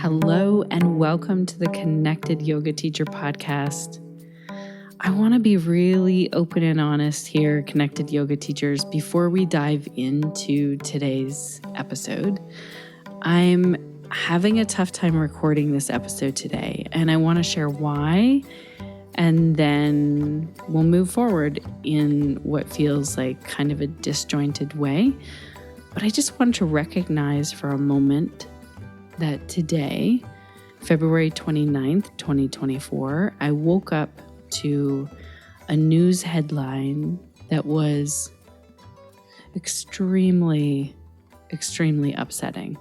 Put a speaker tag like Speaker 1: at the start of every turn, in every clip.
Speaker 1: Hello and welcome to the Connected Yoga Teacher podcast. I want to be really open and honest here, Connected Yoga Teachers, before we dive into today's episode. I'm having a tough time recording this episode today, and I want to share why, and then we'll move forward in what feels like kind of a disjointed way. But I just want to recognize for a moment that today, February 29th, 2024, I woke up to a news headline that was extremely upsetting.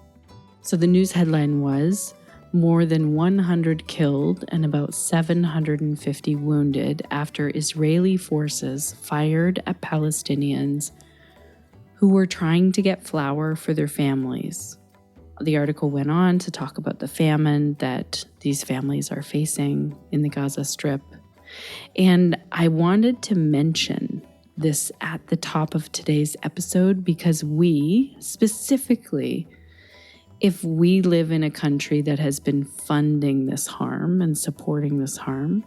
Speaker 1: So the news headline was more than 100 killed and about 750 wounded after Israeli forces fired at Palestinians who were trying to get flour for their families. The article went on to talk about the famine that these families are facing in the Gaza Strip. And I wanted to mention this at the top of today's episode because we, specifically, if we live in a country that has been funding this harm and supporting this harm,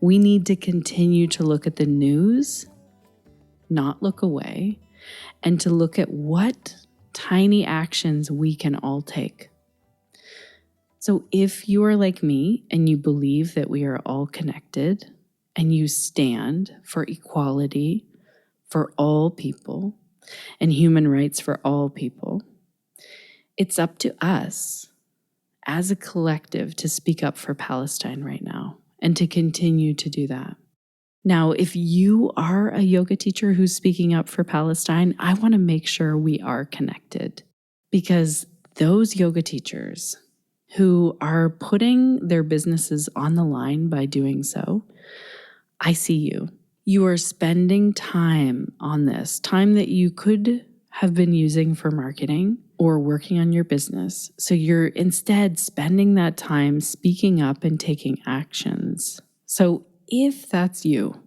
Speaker 1: we need to continue to look at the news, not look away, and to look at what tiny actions we can all take. So if you are like me and you believe that we are all connected and you stand for equality for all people and human rights for all people, it's up to us as a collective to speak up for Palestine right now and to continue to do that. Now, if you are a yoga teacher who's speaking up for Palestine, I want to make sure we are connected because those yoga teachers who are putting their businesses on the line by doing so, I see you. You are spending time on this, time that you could have been using for marketing or working on your business. So you're instead spending that time speaking up and taking actions. So if that's you,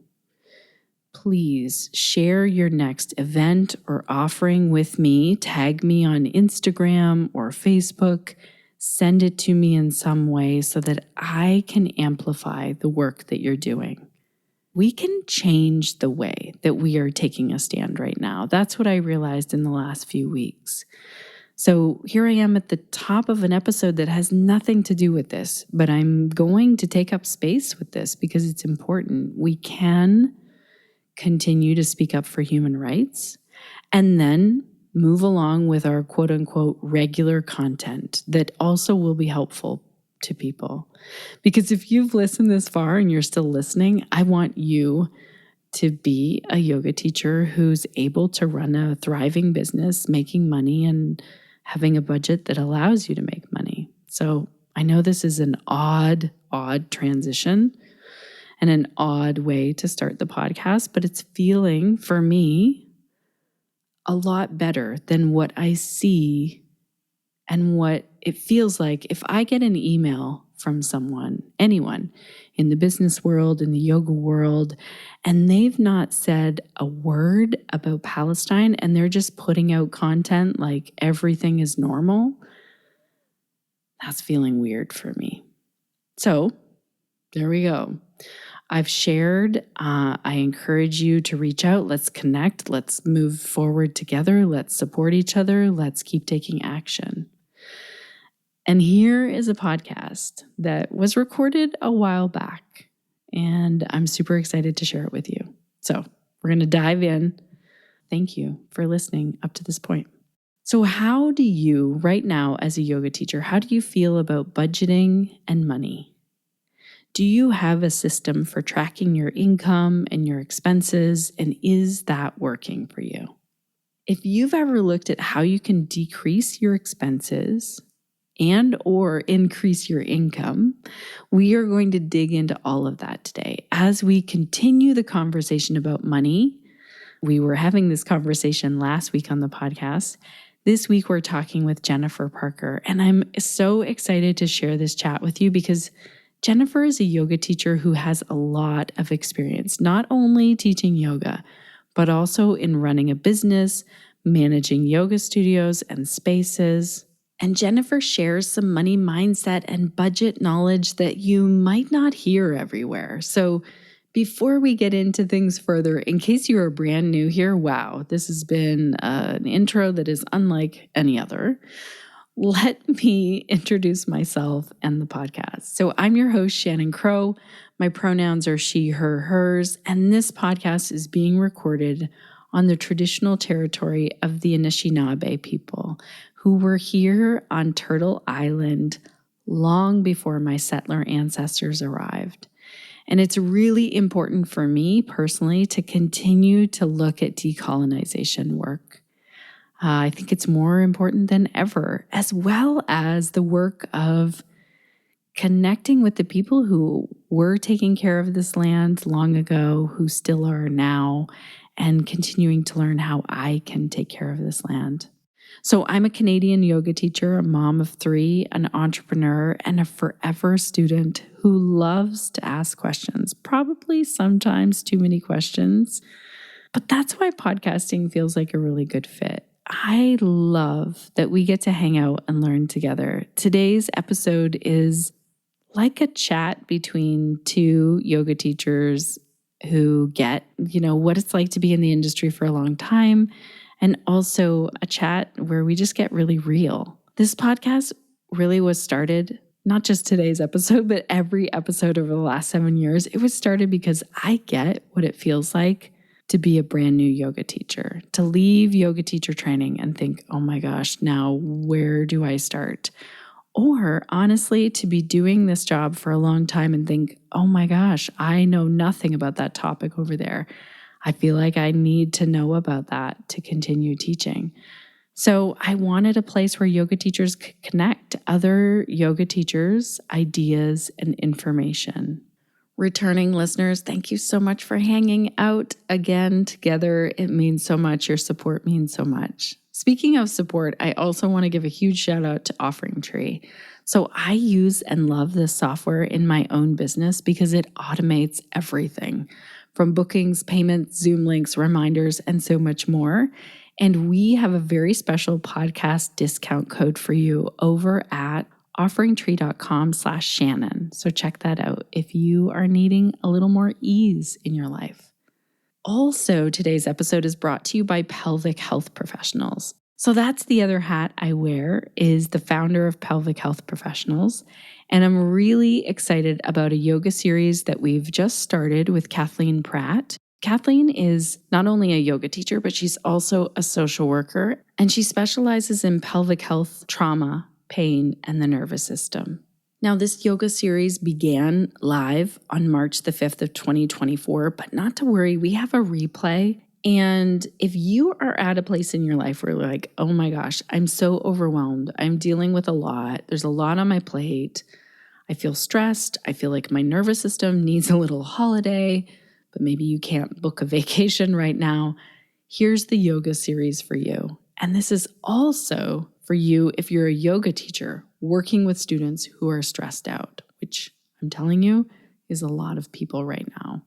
Speaker 1: please share your next event or offering with me. Tag me on Instagram or Facebook. Send it to me in some way so that I can amplify the work that you're doing. We can change the way that we are taking a stand right now. That's what I realized in the last few weeks. So here I am at the top of an episode that has nothing to do with this, but I'm going to take up space with this because it's important. We can continue to speak up for human rights and then move along with our quote unquote regular content that also will be helpful to people. Because if you've listened this far and you're still listening, I want you to be a yoga teacher who's able to run a thriving business, making money and having a budget that allows you to make money. So I know this is an odd transition and an odd way to start the podcast, but it's feeling for me a lot better than what I see and what it feels like if I get an email from someone, anyone in the business world, in the yoga world, and they've not said a word about Palestine and they're just putting out content like everything is normal. That's feeling weird for me. So there we go. I've shared. I encourage you to reach out. Let's connect. Let's move forward together. Let's support each other. Let's keep taking action. And here is a podcast that was recorded a while back, and I'm super excited to share it with you. So we're going to dive in. Thank you for listening up to this point. So how do you, right now as a yoga teacher, how do you feel about budgeting and money? Do you have a system for tracking your income and your expenses, and is that working for you? If you've ever looked at how you can decrease your expenses and or increase your income, we are going to dig into all of that today. As we continue the conversation about money, we were having this conversation last week on the podcast. This week we're talking with Jenifer Parker, and I'm so excited to share this chat with you because Jenifer is a yoga teacher who has a lot of experience, not only teaching yoga, but also in running a business, managing yoga studios and spaces. And Jenifer shares some money mindset and budget knowledge that you might not hear everywhere. So before we get into things further, in case you are brand new here, wow, this has been an intro that is unlike any other. Let me introduce myself and the podcast. So I'm your host, Shannon Crow. My pronouns are she, her, hers, and this podcast is being recorded on the traditional territory of the Anishinaabe people, who were here on Turtle Island long before my settler ancestors arrived. And it's really important for me personally to continue to look at decolonization work. I think it's more important than ever, as well as the work of connecting with the people who were taking care of this land long ago, who still are now, and continuing to learn how I can take care of this land. So I'm a Canadian yoga teacher, a mom of 3, an entrepreneur, and a forever student who loves to ask questions, probably sometimes too many questions. But that's why podcasting feels like a really good fit. I love that we get to hang out and learn together. Today's episode is like a chat between 2 yoga teachers who get, what it's like to be in the industry for a long time, and also a chat where we just get really real. This podcast really was started, not just today's episode, but every episode over the last 7 years. It was started because I get what it feels like to be a brand new yoga teacher, to leave yoga teacher training and think, oh my gosh, now where do I start? Or honestly, to be doing this job for a long time and think, oh my gosh, I know nothing about that topic over there. I feel like I need to know about that to continue teaching. So I wanted a place where yoga teachers could connect other yoga teachers, ideas, and information. Returning listeners, thank you so much for hanging out again together. It means so much. Your support means so much. Speaking of support, I also want to give a huge shout out to Offering Tree. So I use and love this software in my own business because it automates everything from bookings, payments, Zoom links, reminders, and so much more. And we have a very special podcast discount code for you over at offeringtree.com/Shannon. So check that out if you are needing a little more ease in your life. Also, today's episode is brought to you by Pelvic Health Professionals. So that's the other hat I wear, is the founder of Pelvic Health Professionals. And I'm really excited about a yoga series that we've just started with Kathleen Pratt. Kathleen is not only a yoga teacher, but she's also a social worker, and she specializes in pelvic health, trauma, pain, and the nervous system. Now, this yoga series began live on March the 5th of 2024, but not to worry, we have a replay. And if you are at a place in your life where you're like, oh my gosh, I'm so overwhelmed, I'm dealing with a lot, there's a lot on my plate, I feel stressed, I feel like my nervous system needs a little holiday, but maybe you can't book a vacation right now, here's the yoga series for you. And this is also for you if you're a yoga teacher working with students who are stressed out, which I'm telling you is a lot of people right now.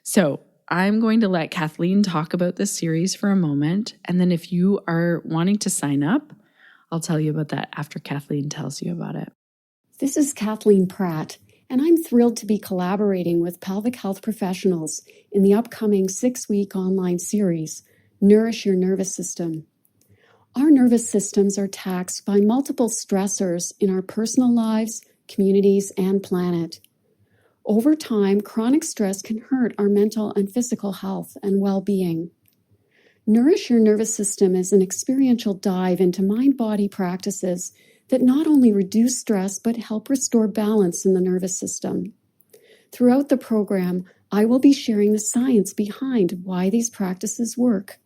Speaker 1: So I'm going to let Kathleen talk about this series for a moment. And then if you are wanting to sign up, I'll tell you about that after Kathleen tells you about it.
Speaker 2: This is Kathleen Pratt, and I'm thrilled to be collaborating with Pelvic Health Professionals in the upcoming 6-week online series, Nourish Your Nervous System. Our nervous systems are taxed by multiple stressors in our personal lives, communities, and planet. Over time, chronic stress can hurt our mental and physical health and well-being. Nourish Your Nervous System is an experiential dive into mind-body practices that not only reduce stress but help restore balance in the nervous system. Throughout the program, I will be sharing the science behind why these practices work.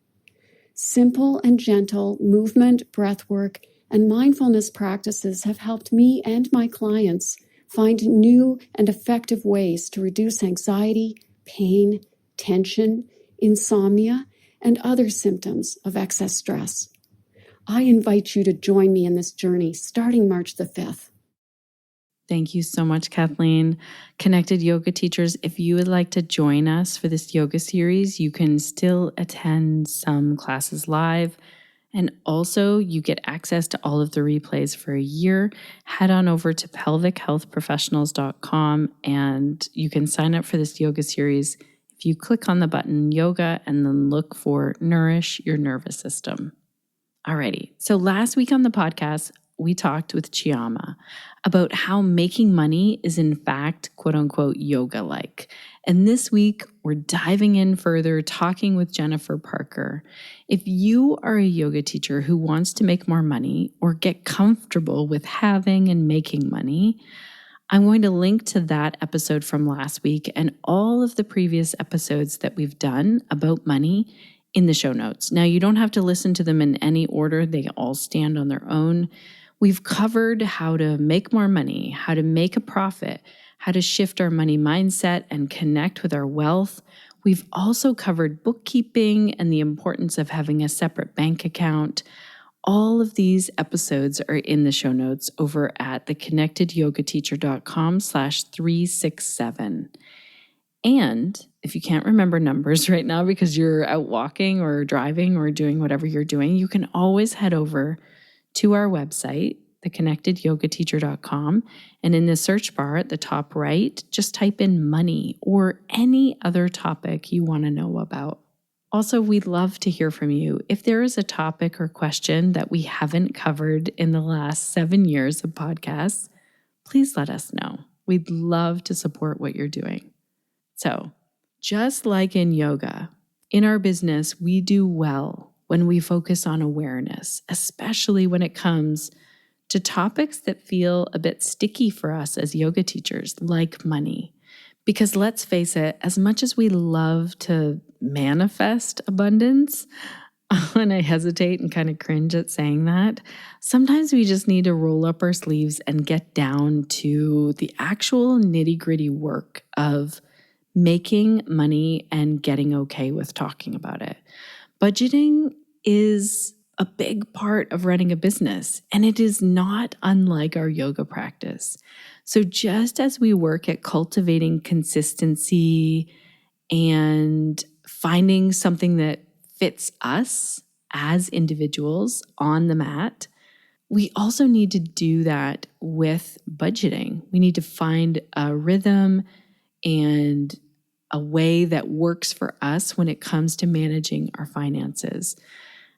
Speaker 2: Simple and gentle movement, breath work, and mindfulness practices have helped me and my clients find new and effective ways to reduce anxiety, pain, tension, insomnia, and other symptoms of excess stress. I invite you to join me in this journey starting March the 5th.
Speaker 1: Thank you so much, Kathleen. Connected yoga teachers, if you would like to join us for this yoga series, you can still attend some classes live And also, you get access to all of the replays for a year. Head on over to pelvichealthprofessionals.com and you can sign up for this yoga series if you click on the button yoga and then look for Nourish Your Nervous System. Alrighty, so last week on the podcast, we talked with Chiama about how making money is in fact, quote unquote, yoga-like. And this week, we're diving in further, talking with Jenifer Parker. If you are a yoga teacher who wants to make more money or get comfortable with having and making money, I'm going to link to that episode from last week and all of the previous episodes that we've done about money in the show notes. Now, you don't have to listen to them in any order. They all stand on their own. We've covered how to make more money, how to make a profit, how to shift our money mindset and connect with our wealth. We've also covered bookkeeping and the importance of having a separate bank account. All of these episodes are in the show notes over at theconnectedyogateacher.com/367. And if you can't remember numbers right now because you're out walking or driving or doing whatever you're doing, you can always head over to our website, theconnectedyogateacher.com, and in the search bar at the top right, just type in money or any other topic you want to know about. Also, we'd love to hear from you. If there is a topic or question that we haven't covered in the last 7 years of podcasts, please let us know. We'd love to support what you're doing. So, just like in yoga, in our business, we do well when we focus on awareness, especially when it comes to topics that feel a bit sticky for us as yoga teachers, like money. Because let's face it, as much as we love to manifest abundance, and I hesitate and kind of cringe at saying that, sometimes we just need to roll up our sleeves and get down to the actual nitty-gritty work of making money and getting okay with talking about it. Budgeting is a big part of running a business, and it is not unlike our yoga practice. So just as we work at cultivating consistency and finding something that fits us as individuals on the mat, we also need to do that with budgeting. We need to find a rhythm and a way that works for us when it comes to managing our finances.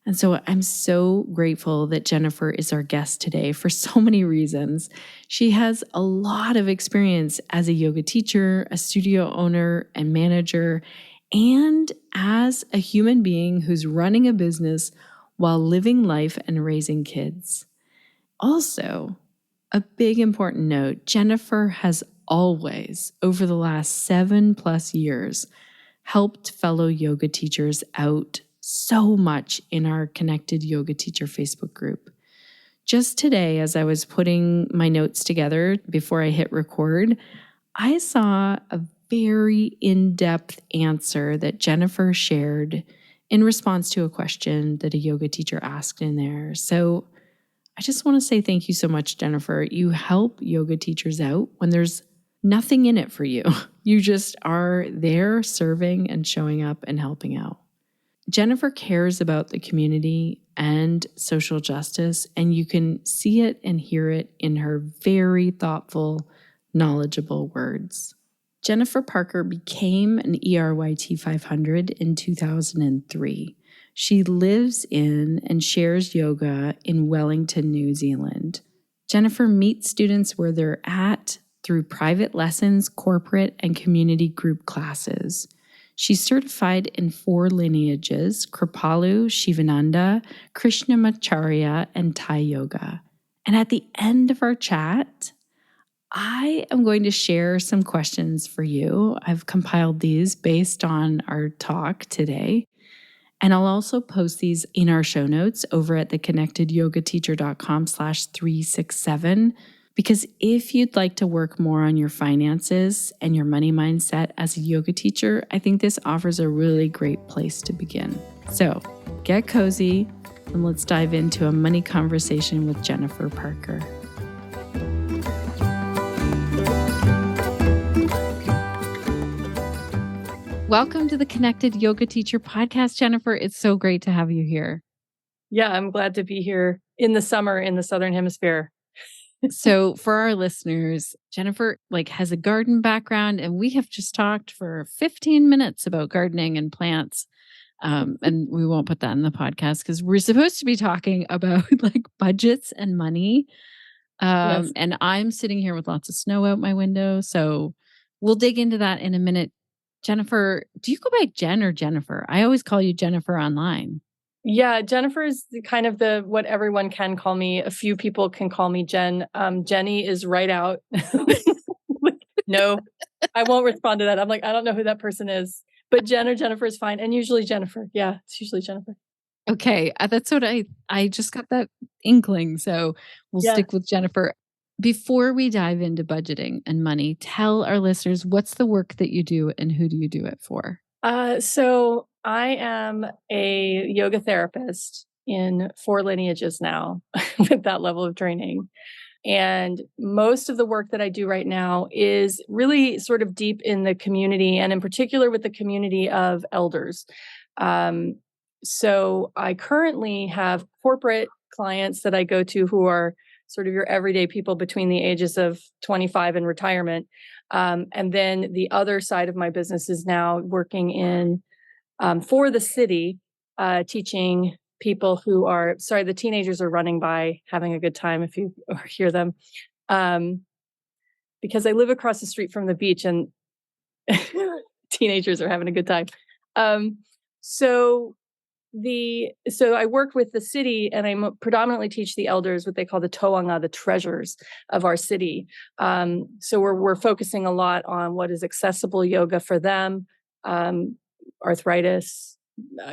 Speaker 1: And so I'm so grateful that Jenifer is our guest today for so many reasons. She has a lot of experience as a yoga teacher, a studio owner and manager, and as a human being who's running a business while living life and raising kids. Also, a big important note, Jenifer has always, over the last 7+ years, helped fellow yoga teachers out so much in our Connected Yoga Teacher Facebook group. Just today, as I was putting my notes together before I hit record, I saw a very in-depth answer that Jenifer shared in response to a question that a yoga teacher asked in there. So I just want to say thank you so much, Jenifer. You help yoga teachers out when there's nothing in it for you. You just are there serving and showing up and helping out. Jenifer cares about the community and social justice, and you can see it and hear it in her very thoughtful, knowledgeable words. Jenifer Parker became an ERYT 500 in 2003. She lives in and shares yoga in Wellington, New Zealand. Jenifer meets students where they're at through private lessons, corporate, and community group classes. She's certified in 4 lineages: Kripalu, Sivananda, Krishnamacharya, and Thai yoga. And at the end of our chat, I am going to share some questions for you. I've compiled these based on our talk today. And I'll also post these in our show notes over at theconnectedyogateacher.com/367. Because if you'd like to work more on your finances and your money mindset as a yoga teacher, I think this offers a really great place to begin. So get cozy and let's dive into a money conversation with Jenifer Parker. Welcome to the Connected Yoga Teacher podcast, Jenifer. It's so great to have you here.
Speaker 3: Yeah, I'm glad to be here in the summer in the Southern Hemisphere.
Speaker 1: So for our listeners, Jenifer has a garden background, and we have just talked for 15 minutes about gardening and plants. And we won't put that in the podcast because we're supposed to be talking about budgets and money.
Speaker 3: Yes.
Speaker 1: And I'm sitting here with lots of snow out my window. So we'll dig into that in a minute. Jenifer, do you go by Jen or Jenifer? I always call you Jenifer online.
Speaker 3: Yeah, Jenifer is kind of what everyone can call me. A few people can call me Jen. Jenny is right out. No, I won't respond to that. I'm like, I don't know who that person is. But Jen or Jenifer is fine. And usually Jenifer. Yeah, it's usually Jenifer.
Speaker 1: Okay. That's what I just got that inkling. So we'll stick with Jenifer. Before we dive into budgeting and money, tell our listeners what's the work that you do and who do you do it for?
Speaker 3: So I am a yoga therapist in 4 lineages now with that level of training. And most of the work that I do right now is really sort of deep in the community, and in particular with the community of elders. So I currently have corporate clients that I go to who are sort of your everyday people between the ages of 25 and retirement. And then the other side of my business is now working in for the city, teaching people who are, sorry, the teenagers are running by having a good time if you hear them. Because I live across the street from the beach and teenagers are having a good time. So I work with the city, and I predominantly teach the elders what they call the Te-Whanganui-a-Tara, the treasures of our city. So we're focusing a lot on what is accessible yoga for them, arthritis,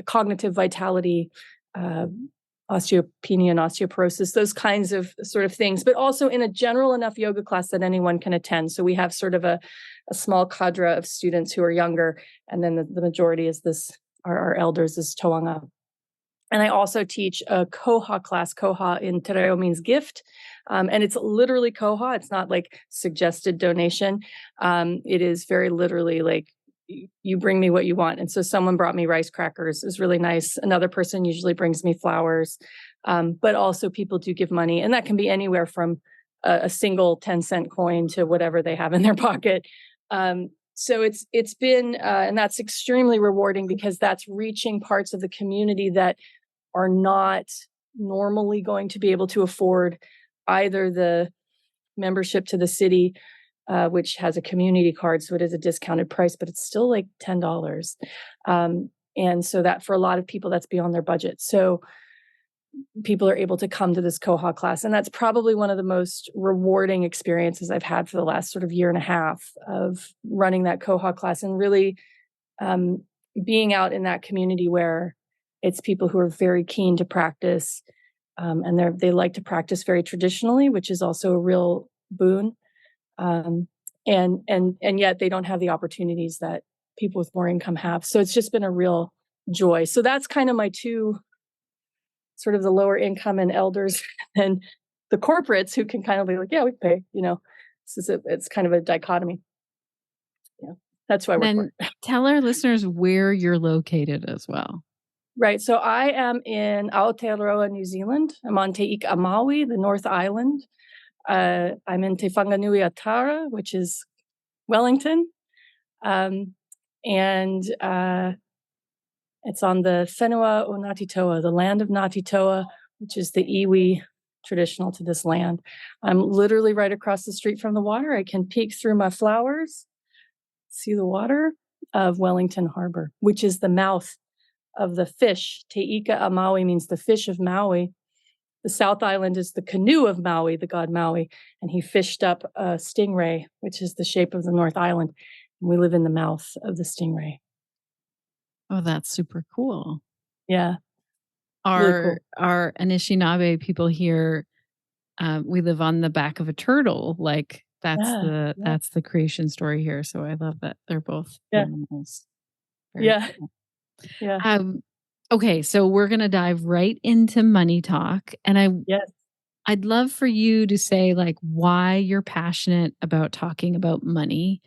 Speaker 3: cognitive vitality, osteopenia and osteoporosis, those kinds of sort of things, but also in a general enough yoga class that anyone can attend. So we have sort of a small cadre of students who are younger, and then the majority is our elders is Te-Whanganui. And I also teach a koha class. Koha in Te Reo means gift. And it's literally koha. It's not like suggested donation. It is very literally like you bring me what you want. And so someone brought me rice crackers. It was really nice. Another person usually brings me flowers. But also people do give money. And that can be anywhere from a single 10-cent coin to whatever they have in their pocket. So it's been, and that's extremely rewarding because that's reaching parts of the community that are not normally going to be able to afford either the membership to the city, which has a community card, so it is a discounted price, but it's still like $10. And so that for a lot of people, that's beyond their budget. So people are able to come to this koha class. And that's probably one of the most rewarding experiences I've had for the last sort of year and a half of running that koha class, and really being out in that community where it's people who are very keen to practice, and they like to practice very traditionally, which is also a real boon. And yet they don't have the opportunities that people with more income have. So it's just been a real joy. So that's kind of my two, sort of the lower income and elders, and the corporates who can kind of be like, yeah, we pay, it's kind of a dichotomy. Yeah, that's who I work for.
Speaker 1: Tell our listeners where you're located as well.
Speaker 3: Right. So I am in Aotearoa, New Zealand. I'm on Te Ika Maui, the North Island. I'm in Te-Whanganui-a-Tara, which is Wellington. And it's on the Whenua o Ngāti Toa, the land of Ngāti Toa, which is the iwi traditional to this land. I'm literally right across the street from the water. I can peek through my flowers, see the water of Wellington Harbor, which is the mouth of the fish. Te Ika a Maui means the fish of Maui. The South Island is the canoe of Maui, the god Maui, and he fished up a stingray, which is the shape of the North Island. And we live in the mouth of the stingray.
Speaker 1: Oh, that's super cool.
Speaker 3: Yeah.
Speaker 1: Our Anishinaabe people here, we live on the back of a turtle. Like that's the creation story here. So I love that they're both animals. Very cool.
Speaker 3: Yeah.
Speaker 1: Okay, so we're gonna dive right into money talk, and I'd love for you to say why you're passionate about talking about money.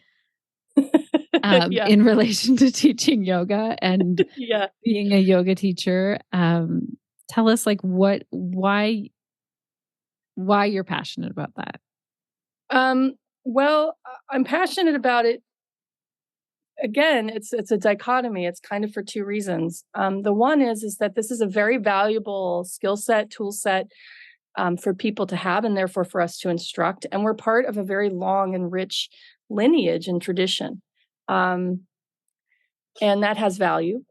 Speaker 1: In relation to teaching yoga and being a yoga teacher.
Speaker 4: tell us like why you're passionate about that.
Speaker 3: Well, I'm passionate about it. Again, it's a dichotomy. It's kind of for two reasons. The one is that this is a very valuable skill set, tool set, for people to have, and therefore for us to instruct. And we're part of a very long and rich lineage and tradition. And that has value.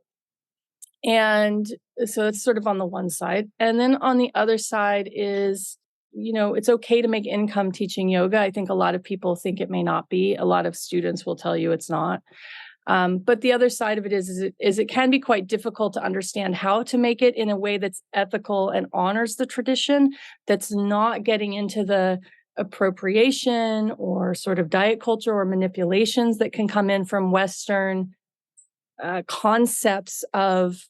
Speaker 3: And so it's sort of on the one side. And then on the other side is, it's okay to make income teaching yoga. I think a lot of people think it may not be. A lot of students will tell you it's not. But the other side of it is it can be quite difficult to understand how to make it in a way that's ethical and honors the tradition, that's not getting into the appropriation or sort of diet culture or manipulations that can come in from Western concepts of,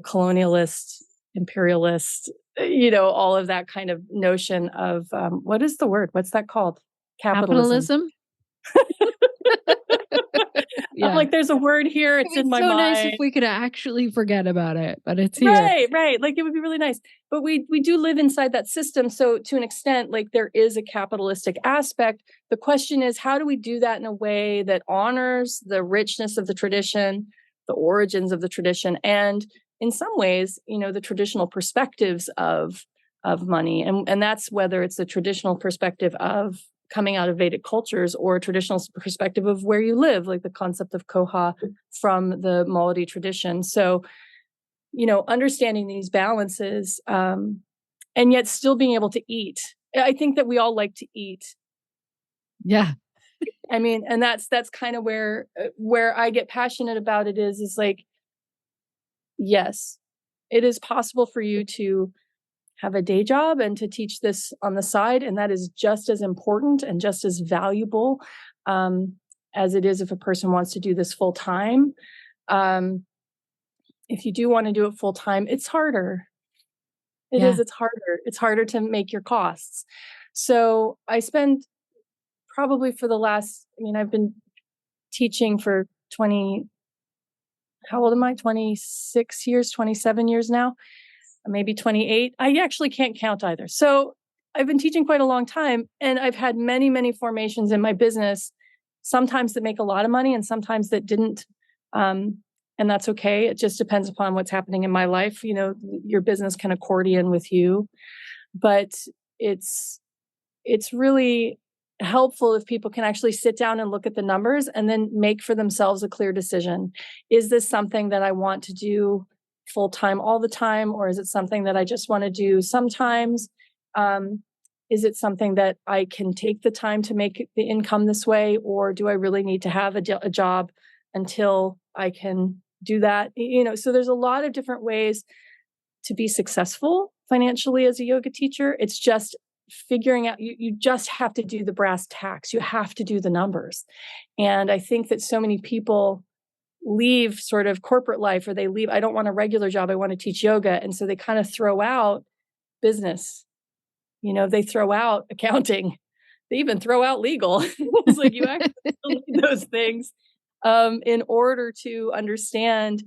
Speaker 3: colonialist, imperialist, all of that kind of notion of, what is the word? What's that called? Capitalism.
Speaker 4: Yeah.
Speaker 3: I'm like, there's a word here. It's in my
Speaker 4: so
Speaker 3: mind.
Speaker 4: Nice if we could actually forget about it, but it's here.
Speaker 3: Right. Like it would be really nice. But we do live inside that system. So to an extent, like there is a capitalistic aspect. The question is, how do we do that in a way that honors the richness of the tradition, the origins of the tradition, and in some ways, the traditional perspectives of money. And that's whether it's the traditional perspective of coming out of Vedic cultures or a traditional perspective of where you live, like the concept of koha from the Maurya tradition. So, understanding these balances, and yet still being able to eat. I think that we all like to eat.
Speaker 4: Yeah.
Speaker 3: I mean, and that's kind of where I get passionate about it is like, yes, it is possible for you to have a day job and to teach this on the side. And that is just as important and just as valuable as it is if a person wants to do this full time. If you do want to do it full time, it's harder. It's harder. It's harder to make your costs. So I spend probably for the last, I've been teaching for how old am I? 26 years, 27 years now. Maybe 28. I actually can't count either. So I've been teaching quite a long time, and I've had many, many formations in my business, sometimes that make a lot of money and sometimes that didn't. And that's okay. It just depends upon what's happening in my life. Your business can accordion with you, but it's really helpful if people can actually sit down and look at the numbers and then make for themselves a clear decision. Is this something that I want to do full time all the time, or is it something that I just want to do sometimes? Is it something that I can take the time to make the income this way, or do I really need to have a job until I can do that? So there's a lot of different ways to be successful financially as a yoga teacher. It's just figuring out, you just have to do the brass tacks. You have to do the numbers. And I think that so many people leave sort of corporate life, or they leave, I don't want a regular job, I want to teach yoga. And so they kind of throw out business, they throw out accounting, they even throw out legal. It's like you actually need those things in order to understand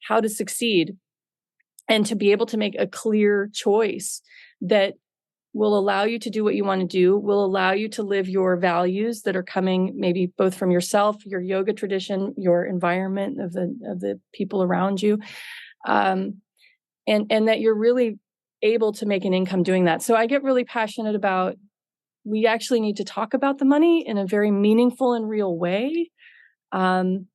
Speaker 3: how to succeed and to be able to make a clear choice that will allow you to do what you want to do, will allow you to live your values that are coming maybe both from yourself, your yoga tradition, your environment of the people around you, and that you're really able to make an income doing that. So I get really passionate about, we actually need to talk about the money in a very meaningful and real way, and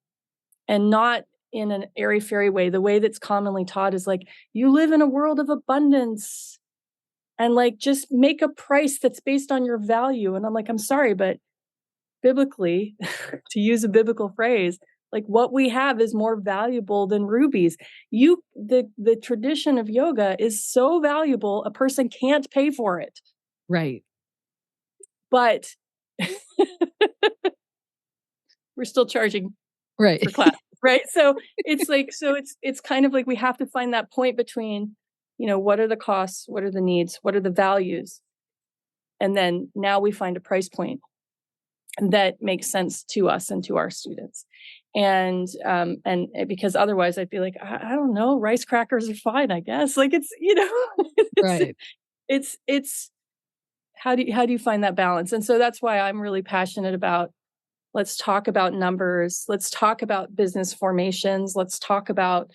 Speaker 3: not in an airy-fairy way. The way that's commonly taught is like, you live in a world of abundance, and like, just make a price that's based on your value. And I'm like, I'm sorry, but biblically, to use a biblical phrase, like what we have is more valuable than rubies. The tradition of yoga is so valuable, a person can't pay for it.
Speaker 4: Right.
Speaker 3: But we're still charging
Speaker 4: right
Speaker 3: for class. Right. So it's like, it's kind of like we have to find that point between, what are the costs? What are the needs? What are the values? And then now we find a price point. that makes sense to us and to our students. And because otherwise I'd be like, I don't know, rice crackers are fine, I guess. Like it's,
Speaker 4: Right.
Speaker 3: it's how do you find that balance? And so that's why I'm really passionate about, let's talk about numbers. Let's talk about business formations. Let's talk about,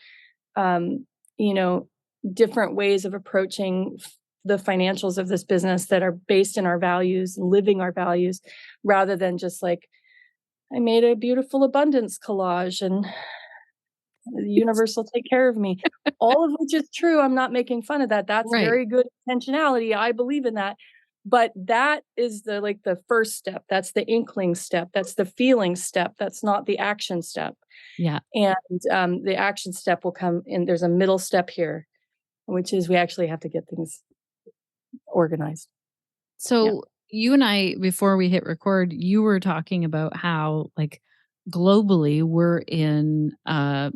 Speaker 3: different ways of approaching the financials of this business that are based in our values, living our values, rather than just like, I made a beautiful abundance collage and the universe will take care of me. All of which is true. I'm not making fun of that. That's
Speaker 4: Right.
Speaker 3: very good intentionality. I believe in that. But that is the first step. That's the inkling step. That's the feeling step. That's not the action step.
Speaker 4: Yeah.
Speaker 3: And the action step will come in. There's a middle step here, which is we actually have to get things organized.
Speaker 4: So you and I, before we hit record, you were talking about how like globally we're in a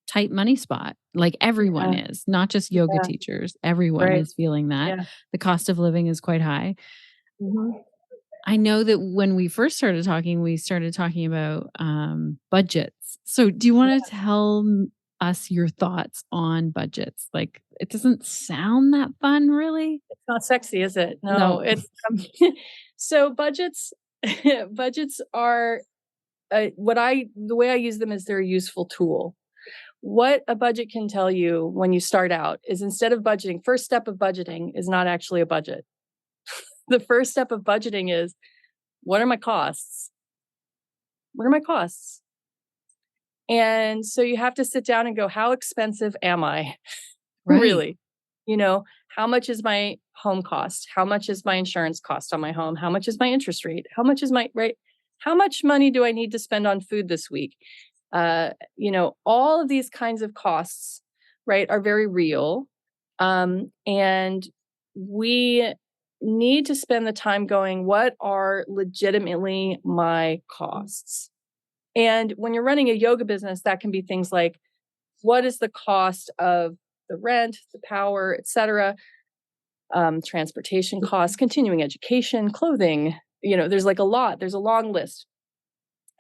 Speaker 4: tight money spot. Like everyone is, not just yoga teachers. Everyone
Speaker 3: Right.
Speaker 4: is feeling that.
Speaker 3: Yeah.
Speaker 4: The cost of living is quite high.
Speaker 3: Mhm.
Speaker 4: I know that when we first started talking, we started talking about budgets. So do you want to tell us your thoughts on budgets? Like it doesn't sound that fun, really.
Speaker 3: It's not sexy, is it? No,
Speaker 4: No.
Speaker 3: it's so budgets. Budgets are the way I use them is they're a useful tool. What a budget can tell you when you start out is, instead of budgeting, first step of budgeting is not actually a budget. The first step of budgeting is, what are my costs? What are my costs? And so you have to sit down and go, how expensive am I?
Speaker 4: Right.
Speaker 3: Really? How much is my home cost? How much is my insurance cost on my home? How much is my interest rate? How much is how much money do I need to spend on food this week? All of these kinds of costs, right, are very real. And we need to spend the time going, what are legitimately my costs? And when you're running a yoga business, that can be things like, what is the cost of the rent, the power, et cetera, transportation costs, continuing education, clothing, there's like there's a long list.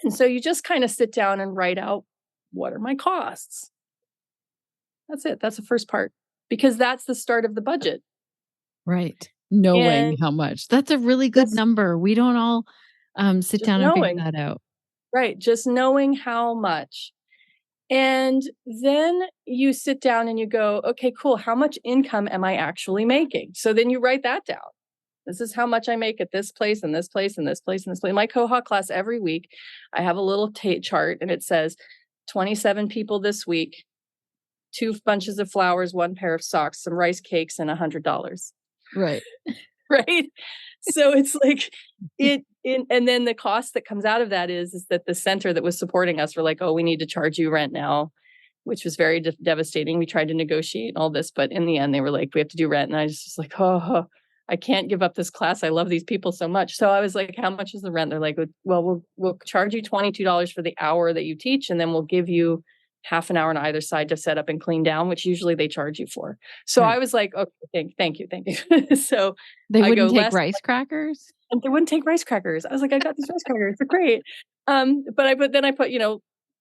Speaker 3: And so you just kind of sit down and write out, what are my costs? That's it. That's the first part, because that's the start of the budget.
Speaker 4: Right. Knowing
Speaker 3: And
Speaker 4: how much. That's a really good number. We don't all sit down and figure that out.
Speaker 3: Right. Just knowing how much. And then you sit down and you go, okay, cool. How much income am I actually making? So then you write that down. This is how much I make at this place and this place and this place and this place. My Koha class every week, I have a little chart and it says 27 people this week, 2 bunches of flowers, 1 pair of socks, some rice cakes, and $100.
Speaker 4: Right.
Speaker 3: Right. So it's like and then the cost that comes out of that is that the center that was supporting us were like, oh, we need to charge you rent now, which was very devastating. We tried to negotiate all this, but in the end they were like, we have to do rent. And I was just like, oh, I can't give up this class. I love these people so much. So I was like, how much is the rent? They're like, well, we'll charge you $22 for the hour that you teach, and then we'll give you half an hour on either side to set up and clean down, which usually they charge you for. So I was like, okay, thank you. So
Speaker 4: they wouldn't take rice crackers?
Speaker 3: And they wouldn't take rice crackers. I was like, I got these rice crackers. They're great. But I put,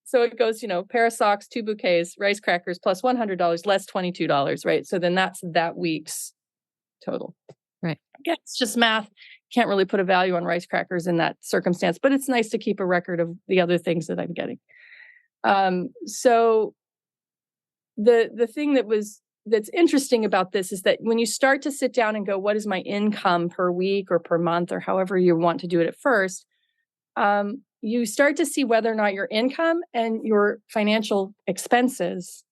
Speaker 3: so it goes, pair of socks, 2 bouquets, rice crackers, plus $100, less $22, right? So then that's that week's total.
Speaker 4: Right.
Speaker 3: Yeah, it's just math. Can't really put a value on rice crackers in that circumstance, but it's nice to keep a record of the other things that I'm getting. So the thing that's interesting about this is that when you start to sit down and go, what is my income per week or per month or however you want to do it at first, you start to see whether or not your income and your financial expenses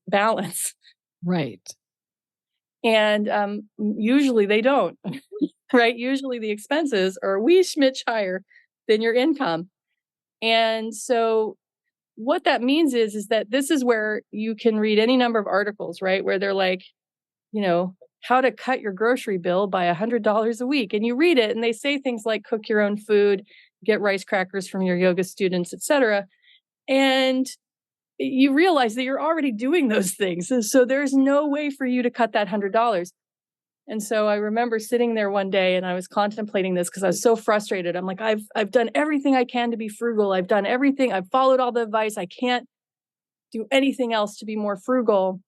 Speaker 3: balance.
Speaker 4: Right.
Speaker 3: And usually they don't, right? Usually the expenses are a wee schmitch higher than your income. And so what that means is that this is where you can read any number of articles, right? Where they're like, how to cut your grocery bill by $100 a week. And you read it and they say things like cook your own food, get rice crackers from your yoga students, et cetera. And you realize that you're already doing those things. And so there's no way for you to cut that $100. And so I remember sitting there one day and I was contemplating this because I was so frustrated. I'm like, I've done everything I can to be frugal. I've done everything. I've followed all the advice. I can't do anything else to be more frugal.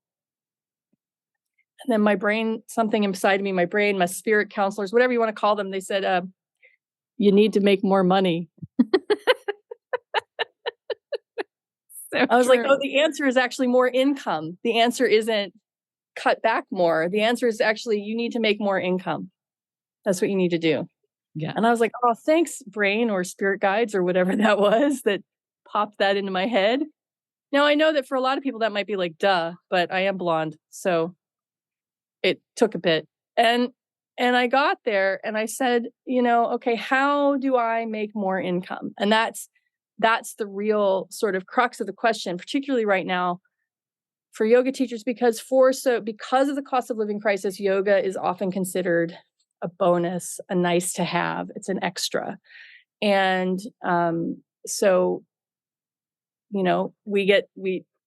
Speaker 3: And then my brain, something inside me, my brain, my spirit counselors, whatever you want to call them, they said, you need to make more money.
Speaker 4: So
Speaker 3: I was like,
Speaker 4: true.
Speaker 3: oh, the answer is actually more income. The answer isn't cut back more. The answer is actually you need to make more income. That's what you need to do.
Speaker 4: Yeah.
Speaker 3: And I was like, oh, thanks, brain or spirit guides or whatever that was that popped that into my head. Now, I know that for a lot of people that might be like, duh, but I am blonde. So it took a bit. And I got there and I said, okay, how do I make more income? And that's the real sort of crux of the question, particularly right now for yoga teachers, because of the cost of living crisis, yoga is often considered a bonus, a nice to have. It's an extra. And so,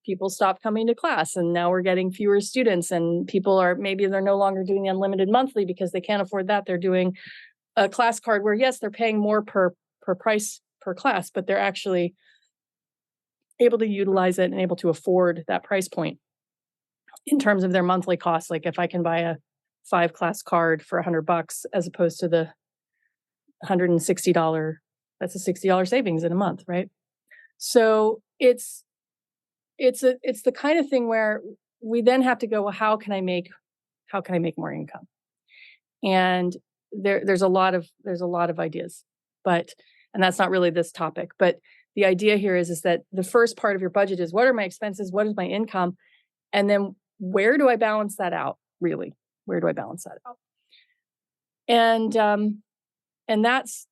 Speaker 3: people stop coming to class and now we're getting fewer students, and people they're no longer doing the unlimited monthly because they can't afford that. They're doing a class card where, yes, they're paying more per price per class, but they're actually able to utilize it and able to afford that price point in terms of their monthly costs. Like if I can buy a 5-class card for $100 as opposed to the $160, that's a $60 savings in a month, right? So it's the kind of thing where we then have to go, well, how can I make more income? And there's a lot of ideas, and that's not really this topic, but the idea here is that the first part of your budget is, what are my expenses? What is my income? And then where do I balance that out? Really, where do I balance that out? And that's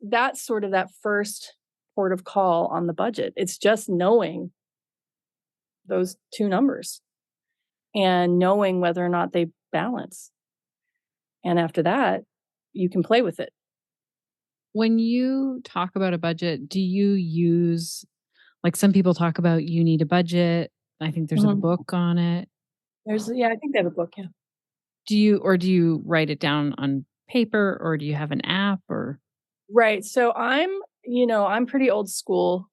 Speaker 3: sort of that first port of call on the budget. It's just knowing those two numbers and knowing whether or not they balance. And after that, you can play with it.
Speaker 4: When you talk about a budget, do you use, like some people talk about, you need a budget? I think there's a book on it.
Speaker 3: I think they have a book. Yeah.
Speaker 4: Do you write it down on paper, or do you have an app, or?
Speaker 3: Right. So I'm pretty old school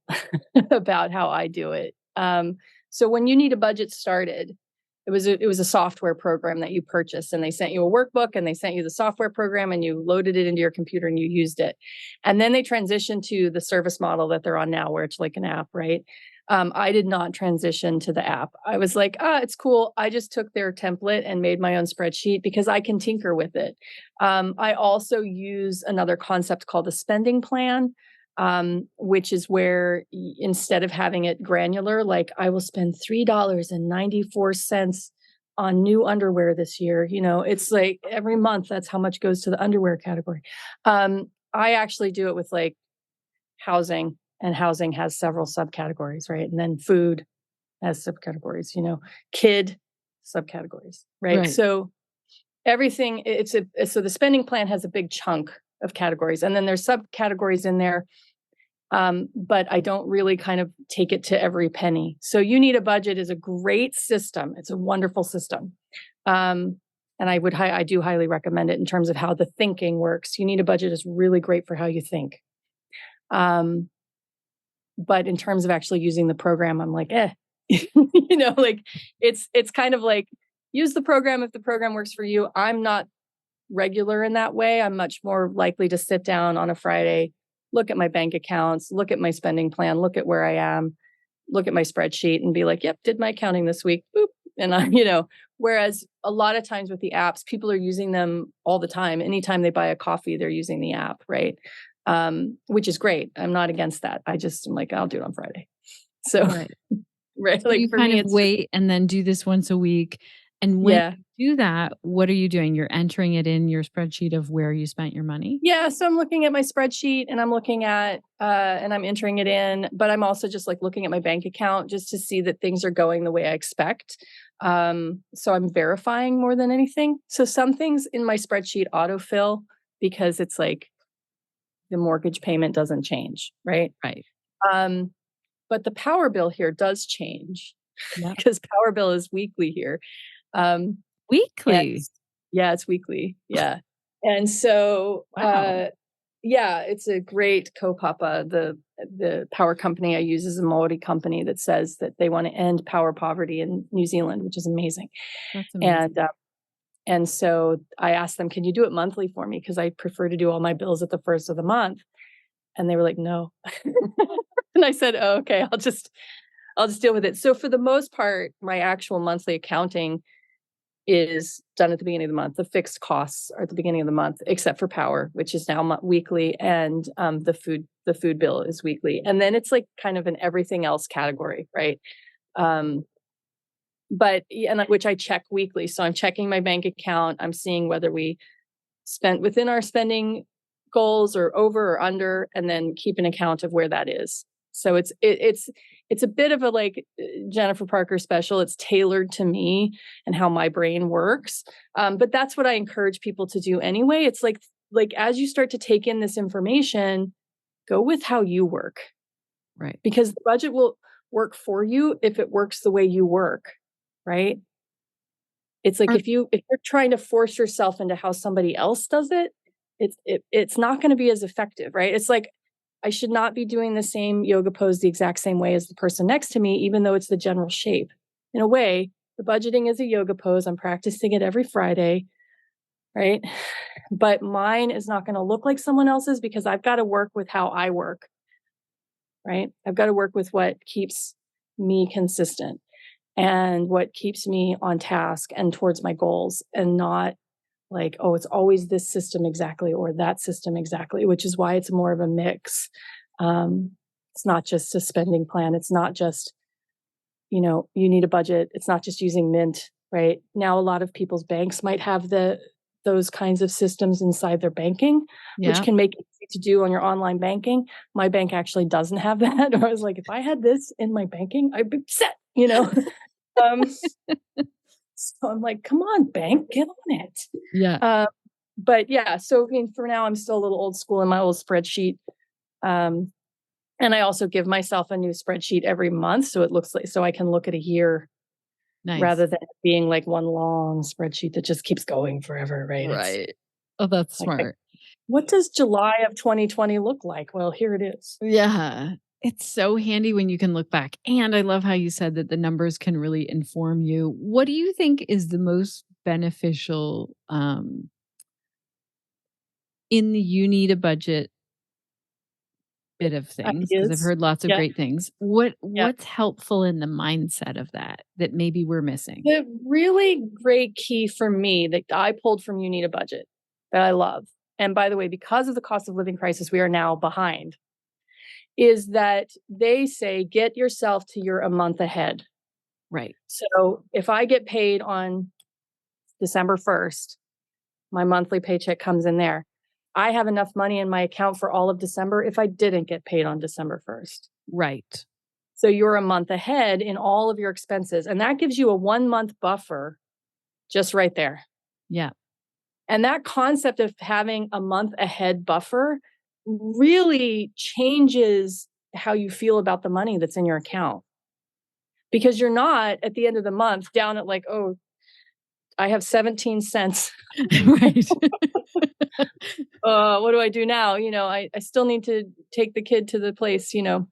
Speaker 3: about how I do it. So when you need a budget started, it was a software program that you purchased, and they sent you a workbook and they sent you the software program and you loaded it into your computer and you used it. And then they transitioned to the service model that they're on now, where it's like an app, right? I did not transition to the app. I was like, it's cool. I just took their template and made my own spreadsheet because I can tinker with it. I also use another concept called a spending plan, which is where instead of having it granular, like I will spend $3.94 on new underwear this year, it's like every month, that's how much goes to the underwear category. I actually do it with like housing, and housing has several subcategories, right? And then food has subcategories, kid subcategories, right? So everything, so the spending plan has a big chunk of categories, and then there's subcategories in there. But I don't really kind of take it to every penny. So You Need a Budget is a great system. It's a wonderful system. And I do highly recommend it in terms of how the thinking works. You Need a Budget is really great for how you think. But in terms of actually using the program, I'm like, like it's kind of like, use the program if the program works for you. I'm not regular in that way. I'm much more likely to sit down on a Friday, look at my bank accounts, look at my spending plan, look at where I am, look at my spreadsheet and be like, yep, did my accounting this week. Boop. And whereas a lot of times with the apps, people are using them all the time. Anytime they buy a coffee, they're using the app, right? Which is great. I'm not against that. I'm like, I'll do it on Friday. So, right.
Speaker 4: So
Speaker 3: like
Speaker 4: you
Speaker 3: for
Speaker 4: kind
Speaker 3: me,
Speaker 4: of
Speaker 3: it's
Speaker 4: wait and then do this once a week. And when you do that, what are you doing? You're entering it in your spreadsheet of where you spent your money?
Speaker 3: Yeah. So I'm looking at my spreadsheet and I'm looking at, and I'm entering it in, but I'm also just like looking at my bank account just to see that things are going the way I expect. So I'm verifying more than anything. So some things in my spreadsheet autofill because it's like the mortgage payment doesn't change, right?
Speaker 4: Right.
Speaker 3: But the power bill here does change
Speaker 4: Yeah.
Speaker 3: because power bill is weekly here.
Speaker 4: Weekly?
Speaker 3: Yeah, it's weekly. Yeah. And so,
Speaker 4: Wow.
Speaker 3: yeah, it's a great kaupapa. The power company I use is a Maori company that says that they want to end power poverty in New Zealand, which is amazing.
Speaker 4: That's amazing.
Speaker 3: And so I asked them, can you do it monthly for me? Because I prefer to do all my bills at the first of the month. And they were like, no. And I said, oh, okay, I'll just deal with it. So for the most part, my actual monthly accounting is done at the beginning of the month. The fixed costs are at the beginning of the month, except for power, which is now weekly, and the food bill is weekly. And then it's like kind of an everything else category, right? But and which I check weekly. So I'm checking my bank account. I'm seeing whether we spent within our spending goals or over or under, and then keep an account of where that is. So it's a bit of a like Jenifer Parker special. It's tailored to me and how my brain works. But that's what I encourage people to do anyway. It's like as you start to take in this information, go with how you work.
Speaker 4: Right.
Speaker 3: Because the budget will work for you if it works the way you work, right? It's like if you're trying to force yourself into how somebody else does it, it's not going to be as effective, right? It's like I should not be doing the same yoga pose the exact same way as the person next to me, even though it's the general shape. In a way, the budgeting is a yoga pose. I'm practicing it every Friday, right? But mine is not going to look like someone else's because I've got to work with how I work, right? I've got to work with what keeps me consistent and what keeps me on task and towards my goals, and not like, oh, it's always this system exactly or that system exactly, which is why it's more of a mix. It's not just a spending plan. It's not just, you need a budget. It's not just using Mint, right? Now, a lot of people's banks might have those kinds of systems inside their banking, which can make it easy to do on your online banking. My bank actually doesn't have that. I was like, if I had this in my banking, I'd be set, So I'm like, come on, bank, get on it.
Speaker 4: Yeah.
Speaker 3: But yeah, so I mean, for now, I'm still a little old school in my old spreadsheet. And I also give myself a new spreadsheet every month. So it looks like, so I can look at a year rather than it being like one long spreadsheet that just keeps going forever, right?
Speaker 4: Right. Oh, that's smart.
Speaker 3: What does July of 2020 look like? Well, here it is.
Speaker 4: Yeah. It's so handy when you can look back. And I love how you said that the numbers can really inform you. What do you think is the most beneficial in the you need a budget bit of things? Because I've heard lots of great things. What's helpful in the mindset of that maybe we're missing?
Speaker 3: The really great key for me that I pulled from You Need a Budget that I love, and by the way, because of the cost of living crisis, we are now behind, is that they say, get yourself to a month ahead.
Speaker 4: Right.
Speaker 3: So if I get paid on December 1st, my monthly paycheck comes in there. I have enough money in my account for all of December if I didn't get paid on December 1st.
Speaker 4: Right.
Speaker 3: So you're a month ahead in all of your expenses. And that gives you a 1 month buffer just right there.
Speaker 4: Yeah.
Speaker 3: And that concept of having a month ahead buffer really changes how you feel about the money that's in your account. Because you're not at the end of the month down at like, oh, I have 17 cents.
Speaker 4: Right.
Speaker 3: What do I do now? I still need to take the kid to the place, But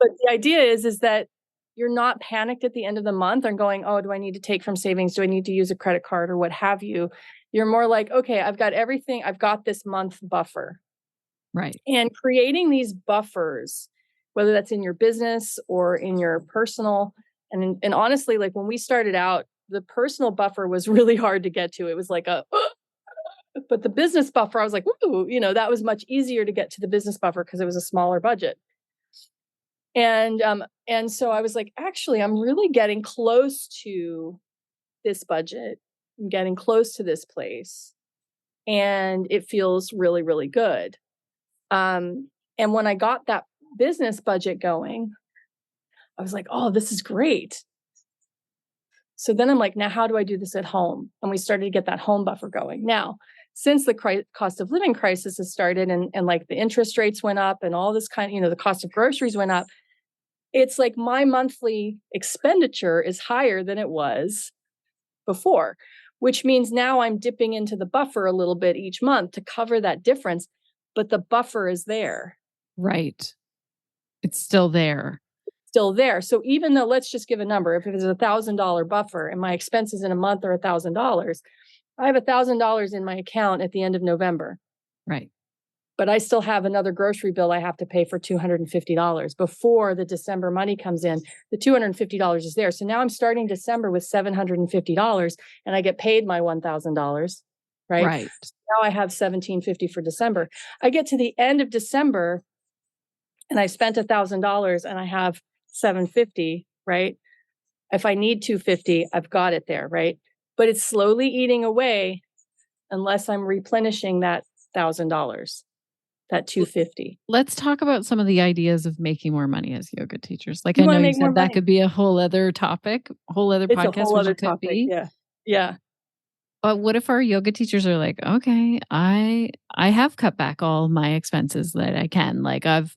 Speaker 3: the idea is that you're not panicked at the end of the month and going, oh, do I need to take from savings? Do I need to use a credit card or what have you? You're more like, okay, I've got everything. I've got this month buffer.
Speaker 4: Right.
Speaker 3: And creating these buffers, whether that's in your business or in your personal, and honestly, like when we started out, the personal buffer was really hard to get to. It was like but the business buffer, I was like, ooh, that was much easier to get to the business buffer because it was a smaller budget. And so I was like, actually, I'm really getting close to this budget. I'm getting close to this place. And it feels really, really good. And when I got that business budget going, I was like, oh, this is great. So then I'm like, now how do I do this at home? And we started to get that home buffer going. Now, since the cost of living crisis has started and like the interest rates went up and all this the cost of groceries went up, it's like my monthly expenditure is higher than it was before, which means now I'm dipping into the buffer a little bit each month to cover that difference, but the buffer is there.
Speaker 4: Right. It's still there.
Speaker 3: Still there. So even though, let's just give a number, if it is $1,000 buffer and my expenses in a month are $1,000, I have $1,000 in my account at the end of November.
Speaker 4: Right.
Speaker 3: But I still have another grocery bill I have to pay for $250 before the December money comes in. The $250 is there. So now I'm starting December with $750 and I get paid my $1,000, right?
Speaker 4: Right.
Speaker 3: Now I have $1,750 for December. I get to the end of December and I spent $1,000 and I have $750, right? If I need $250, I've got it there, right? But it's slowly eating away unless I'm replenishing that $1,000. That $250.
Speaker 4: Let's talk about some of the ideas of making more money as yoga teachers. Like,
Speaker 3: You
Speaker 4: I know
Speaker 3: wanna
Speaker 4: you
Speaker 3: make more
Speaker 4: said that
Speaker 3: money?
Speaker 4: could be a whole other topic, whole other
Speaker 3: It's a
Speaker 4: podcast,
Speaker 3: whole
Speaker 4: which
Speaker 3: other
Speaker 4: it could
Speaker 3: topic.
Speaker 4: be.
Speaker 3: Yeah. Yeah.
Speaker 4: But what if our yoga teachers are like, okay, I have cut back all my expenses that I can. Like, I've,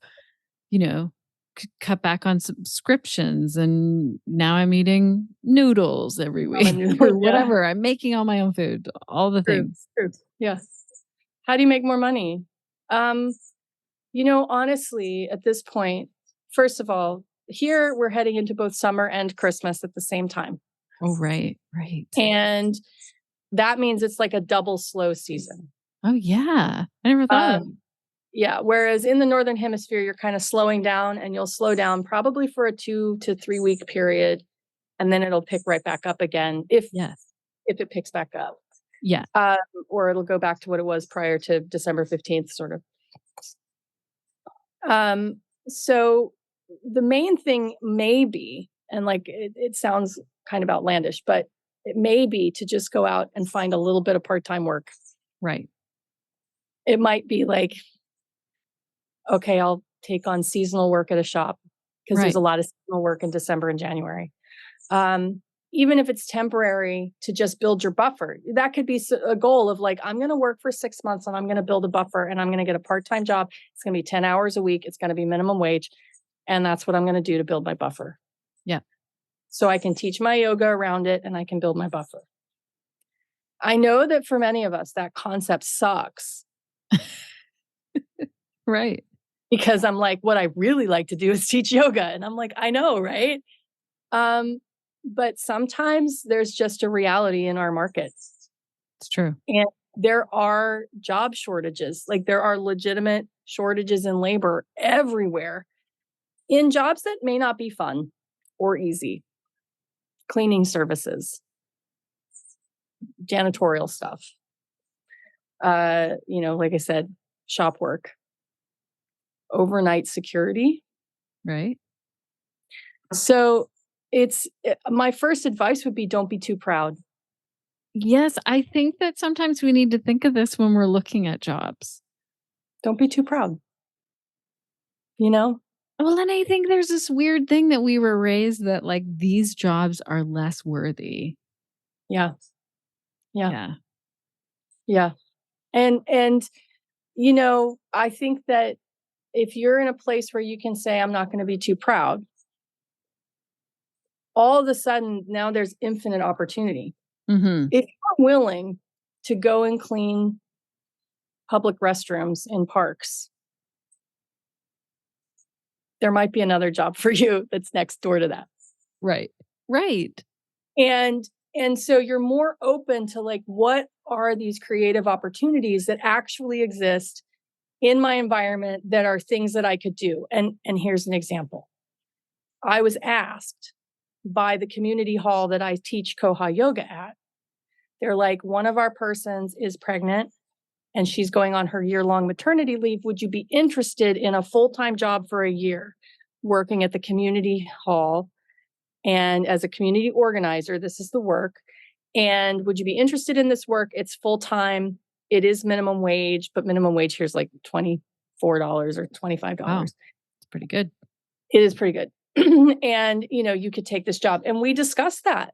Speaker 4: cut back on subscriptions, and now I'm eating noodles every week
Speaker 3: noodle,
Speaker 4: or
Speaker 3: yeah.
Speaker 4: whatever. I'm making all my own food, all the things.
Speaker 3: True. Yeah. How do you make more money? Honestly, at this point, first of all, here we're heading into both summer and Christmas at the same time.
Speaker 4: Oh, right. Right.
Speaker 3: And that means it's like a double slow season.
Speaker 4: Oh, yeah. I never thought of it.
Speaker 3: Yeah. Whereas in the Northern Hemisphere, you're kind of slowing down, and you'll slow down probably for a 2 to 3 week period. And then it'll pick right back up again if it picks back up.
Speaker 4: Yeah.
Speaker 3: Or it'll go back to what it was prior to December 15th, sort of. So the main thing may be, and like it sounds kind of outlandish, but it may be to just go out and find a little bit of part-time work.
Speaker 4: Right.
Speaker 3: It might be like, okay, I'll take on seasonal work at a shop because there's a lot of seasonal work in December and January. Even if it's temporary, to just build your buffer. That could be a goal of like, I'm going to work for 6 months and I'm going to build a buffer and I'm going to get a part-time job. It's going to be 10 hours a week. It's going to be minimum wage. And that's what I'm going to do to build my buffer.
Speaker 4: Yeah.
Speaker 3: So I can teach my yoga around it and I can build my buffer. I know that for many of us, that concept sucks.
Speaker 4: Right.
Speaker 3: Because I'm like, what I really like to do is teach yoga. And I'm like, I know, right? But sometimes there's just a reality in our markets.
Speaker 4: It's true.
Speaker 3: And there are job shortages. Like there are legitimate shortages in labor everywhere in jobs that may not be fun or easy. Cleaning services, janitorial stuff, like I said, shop work, overnight security.
Speaker 4: Right.
Speaker 3: So my first advice would be, don't be too proud.
Speaker 4: Yes, I think that sometimes we need to think of this when we're looking at jobs.
Speaker 3: Don't be too proud.
Speaker 4: Well, and I think there's this weird thing that we were raised that like these jobs are less worthy.
Speaker 3: Yeah. And I think that if you're in a place where you can say, I'm not going to be too proud, all of a sudden now there's infinite opportunity.
Speaker 4: Mm-hmm.
Speaker 3: If you're willing to go and clean public restrooms in parks, there might be another job for you that's next door to that.
Speaker 4: Right. Right.
Speaker 3: And so you're more open to like, what are these creative opportunities that actually exist in my environment that are things that I could do? And here's an example. I was asked by the community hall that I teach Koha yoga at. They're like, one of our persons is pregnant and she's going on her year-long maternity leave. Would you be interested in a full-time job for a year working at the community hall? And as a community organizer, this is the work. And would you be interested in this work? It's full-time. It is minimum wage, but minimum wage here is like $24 or $25.
Speaker 4: Wow. It's pretty good.
Speaker 3: It is pretty good. And, you could take this job. And we discussed that.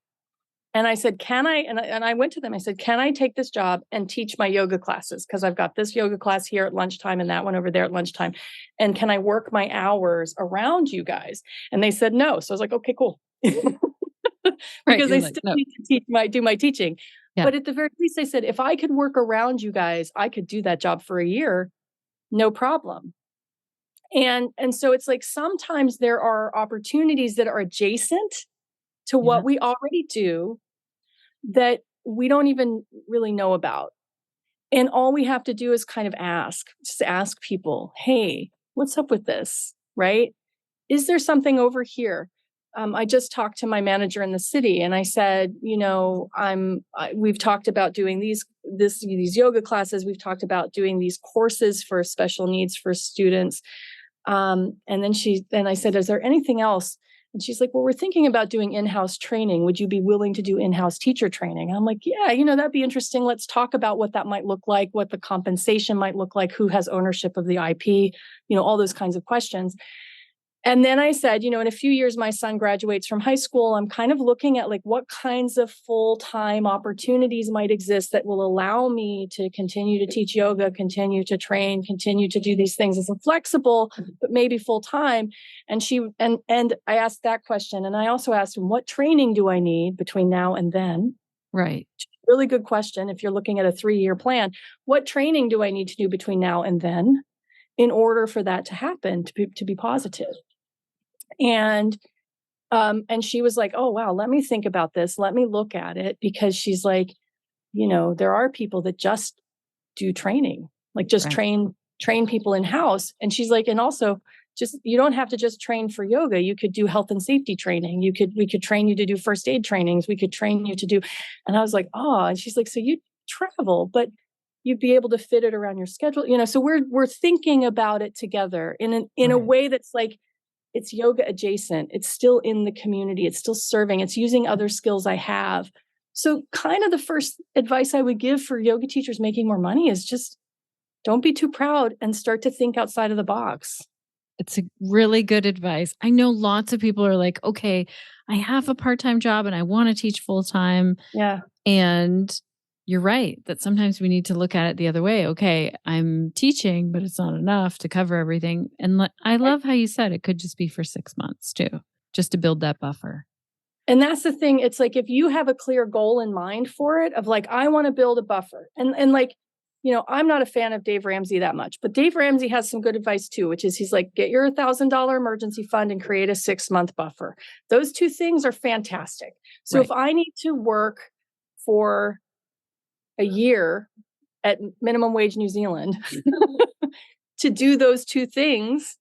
Speaker 3: And I said, can I, and I went to them, I said, can I take this job and teach my yoga classes? Because I've got this yoga class here at lunchtime and that one over there at lunchtime. And can I work my hours around you guys? And they said no. So I was like, okay, cool. Because I still need to do my teaching.
Speaker 4: Yeah.
Speaker 3: But at the very least, I said, if I could work around you guys, I could do that job for a year, no problem. And so it's like sometimes there are opportunities that are adjacent to
Speaker 4: Yeah.
Speaker 3: what we already do that we don't even really know about. And all we have to do is kind of just ask people, hey, what's up with this? Right? Is there something over here? I just talked to my manager in the city and I said, we've talked about doing these yoga classes. We've talked about doing these courses for special needs for students. And then I said, is there anything else? And she's like, well, we're thinking about doing in-house training. Would you be willing to do in-house teacher training? And I'm like, yeah, that'd be interesting. Let's talk about what that might look like, what the compensation might look like, who has ownership of the IP, all those kinds of questions. And then I said, in a few years, my son graduates from high school. I'm kind of looking at like what kinds of full-time opportunities might exist that will allow me to continue to teach yoga, continue to train, continue to do these things as a flexible, but maybe full-time. And I asked that question. And I also asked him, what training do I need between now and then?
Speaker 4: Right.
Speaker 3: Really good question. If you're looking at a 3-year plan, what training do I need to do between now and then in order for that to happen, to be positive? And she was like, oh, wow, let me think about this. Let me look at it, because she's like, there are people that just do training, like just train people in house. And she's like, and also you don't have to just train for yoga. You could do health and safety training. We could train you to do first aid trainings. We could train you to do, and I was like, oh, and she's like, so you travel, but you'd be able to fit it around your schedule. So we're thinking about it together in a way that's like, it's yoga adjacent. It's still in the community. It's still serving. It's using other skills I have. So kind of the first advice I would give for yoga teachers making more money is just don't be too proud and start to think outside of the box.
Speaker 4: It's a really good advice. I know lots of people are like, okay, I have a part-time job and I want to teach full-time.
Speaker 3: Yeah.
Speaker 4: And you're right that sometimes we need to look at it the other way. Okay, I'm teaching, but it's not enough to cover everything. And I love how you said it could just be for 6 months too, just to build that buffer.
Speaker 3: And that's the thing. It's like, if you have a clear goal in mind for it, of like, I want to build a buffer, and like, I'm not a fan of Dave Ramsey that much, but Dave Ramsey has some good advice too, which is he's like, get your $1,000 emergency fund and create a 6-month buffer. Those two things are fantastic. So if I need to work for a year at minimum wage New Zealand to do those two things,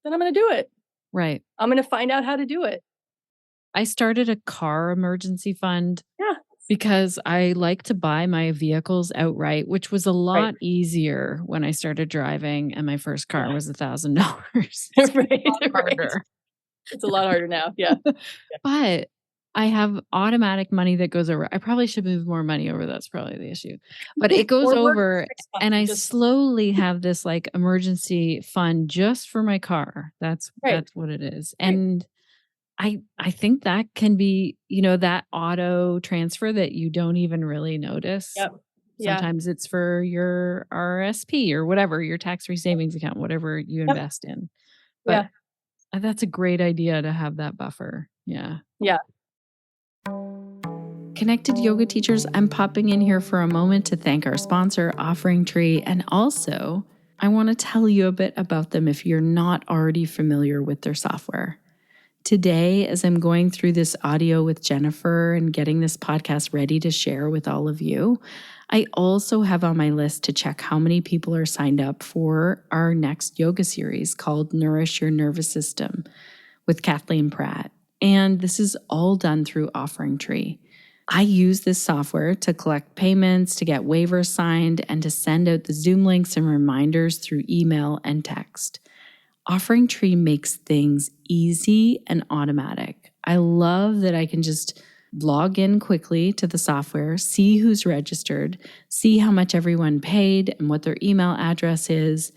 Speaker 3: then I'm going to do it.
Speaker 4: Right.
Speaker 3: I'm going to find out how to do it.
Speaker 4: I started a car emergency fund.
Speaker 3: Yeah.
Speaker 4: Because I like to buy my vehicles outright, which was a lot easier when I started driving, and my first car was $1,000.
Speaker 3: Harder. It's a lot harder now. Yeah.
Speaker 4: But I have automatic money that goes over. I probably should move more money over. That's probably the issue. But it goes over, and I slowly have this like emergency fund just for my car. That's what it is. And I think that can be, that auto transfer that you don't even really notice.
Speaker 3: Yep.
Speaker 4: Sometimes it's for your RSP or whatever, your tax-free savings account, whatever you invest in. But that's a great idea to have that buffer. Yeah.
Speaker 3: Yeah.
Speaker 1: Connected Yoga Teachers, I'm popping in here for a moment to thank our sponsor, Offering Tree, and also I want to tell you a bit about them if you're not already familiar with their software. Today, as I'm going through this audio with Jenifer and getting this podcast ready to share with all of you, I also have on my list to check how many people are signed up for our next yoga series called Nourish Your Nervous System with Kathleen Pratt. And this is all done through Offering Tree. I use this software to collect payments, to get waivers signed, and to send out the Zoom links and reminders through email and text. Offering Tree makes things easy and automatic. I love that I can just log in quickly to the software, see who's registered, see how much everyone paid and what their email address is,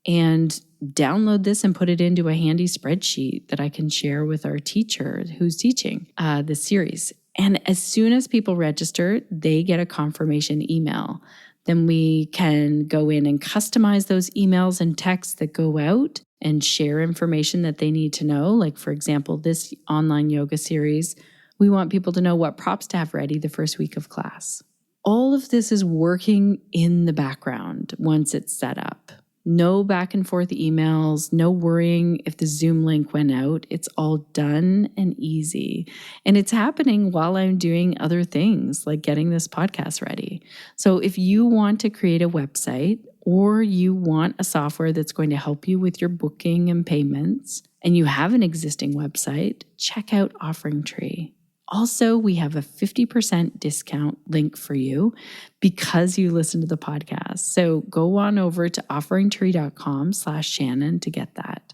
Speaker 1: and download this and put it into a handy spreadsheet that I can share with our teacher who's teaching this series. And as soon as people register, they get a confirmation email. Then we can go in and customize those emails and texts that go out and share information that they need to know. Like, for example, this online yoga series, we want people to know what props to have ready the first week of class. All of this is working in the background once it's set up. No back and forth emails, no worrying if the Zoom link went out. It's all done and easy. And it's happening while I'm doing other things like getting this podcast ready. So if you want to create a website or you want a software that's going to help you with your booking and payments, and you have an existing website, check out Offering Tree. Also, we have a 50% discount link for you because you listen to the podcast. So go on over to offeringtree.com/Shannon to get that.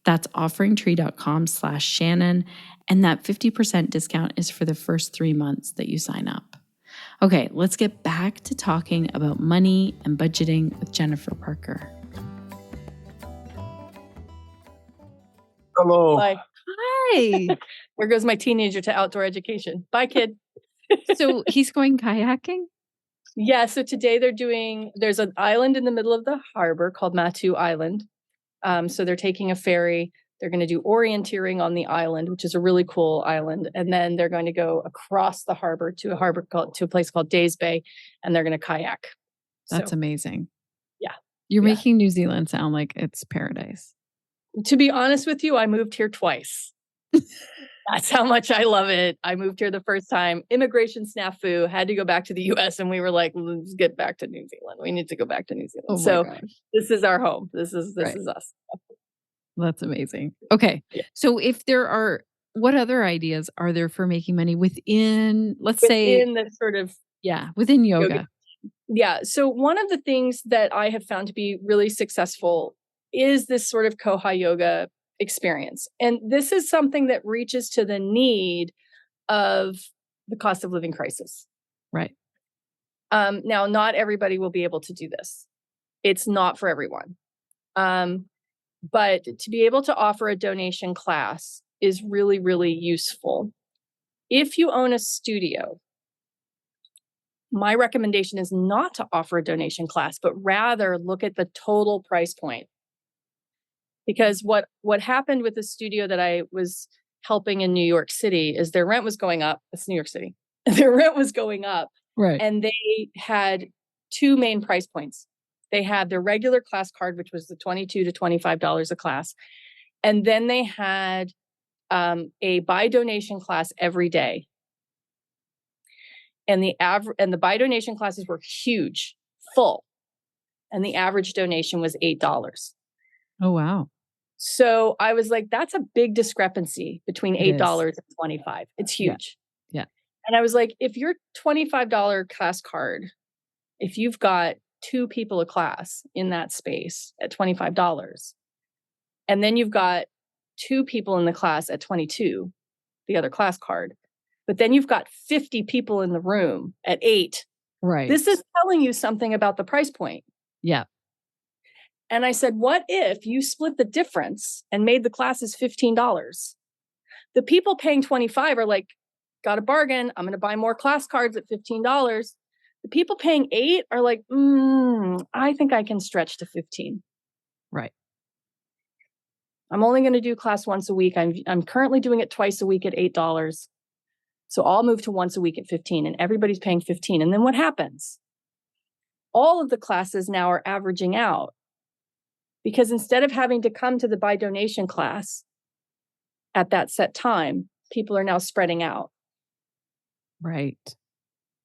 Speaker 1: That's offeringtree.com/Shannon. And that 50% discount is for the first 3 months that you sign up. Okay, let's get back to talking about money and budgeting with Jenifer Parker.
Speaker 5: Hello.
Speaker 3: Bye.
Speaker 4: Hi.
Speaker 3: Where goes my teenager to outdoor education? Bye, kid.
Speaker 4: So he's going kayaking?
Speaker 3: Yeah, so today there's an island in the middle of the harbor called Matu Island. So they're taking a ferry. They're going to do orienteering on the island, which is a really cool island. And then they're going to go across the harbor to a place called Days Bay, and they're going to kayak.
Speaker 4: That's
Speaker 3: So,
Speaker 4: amazing.
Speaker 3: Yeah.
Speaker 4: You're
Speaker 3: Yeah.
Speaker 4: making New Zealand sound like it's paradise.
Speaker 3: To be honest with you, I moved here twice. That's how much I love it. I moved here the first time, immigration snafu, had to go back to the US, and we were like, let's get back to New Zealand. We need to go back to New Zealand.
Speaker 4: Oh my
Speaker 3: So
Speaker 4: gosh.
Speaker 3: this is our home. This is
Speaker 4: Right.
Speaker 3: us.
Speaker 4: That's amazing. Okay.
Speaker 3: Yeah.
Speaker 4: So what other ideas are there for making money within, let's say,
Speaker 3: Within the sort of
Speaker 4: within yoga?
Speaker 3: Yeah. So one of the things that I have found to be really successful is this sort of Koha yoga experience. And this is something that reaches to the need of the cost of living crisis.
Speaker 4: Right.
Speaker 3: Now, not everybody will be able to do this. It's not for everyone. But to be able to offer a donation class is really, really useful. If you own a studio, my recommendation is not to offer a donation class, but rather look at the total price point. Because what happened with the studio that I was helping in New York City is their rent was going up. It's New York City. Their rent was going up.
Speaker 4: Right.
Speaker 3: And they had two main price points. They had their regular class card, which was the $22 to $25 a class. And then they had a buy donation class every day. And the buy donation classes were huge, full. And the average donation was $8.
Speaker 4: Oh, wow.
Speaker 3: So I was like, that's a big discrepancy between $8 and $25. It's huge.
Speaker 4: Yeah.
Speaker 3: And I was like, if your $25 class card, if you've got 2 people a class in that space at $25, and then you've got 2 people in the class at $22, the other class card, but then you've got 50 people in the room at $8.
Speaker 4: Right.
Speaker 3: This is telling you something about the price point.
Speaker 4: Yeah.
Speaker 3: And I said, what if you split the difference and made the classes $15? The people paying $25 are like, got a bargain. I'm going to buy more class cards at $15. The people paying $8 are like, I think I can stretch to $15.
Speaker 4: Right.
Speaker 3: I'm only going to do class once a week. I'm currently doing it twice a week at $8. So I'll move to once a week at $15, and everybody's paying $15. And then what happens? All of the classes now are averaging out, because instead of having to come to the buy donation class at that set time, people are now spreading out.
Speaker 4: Right.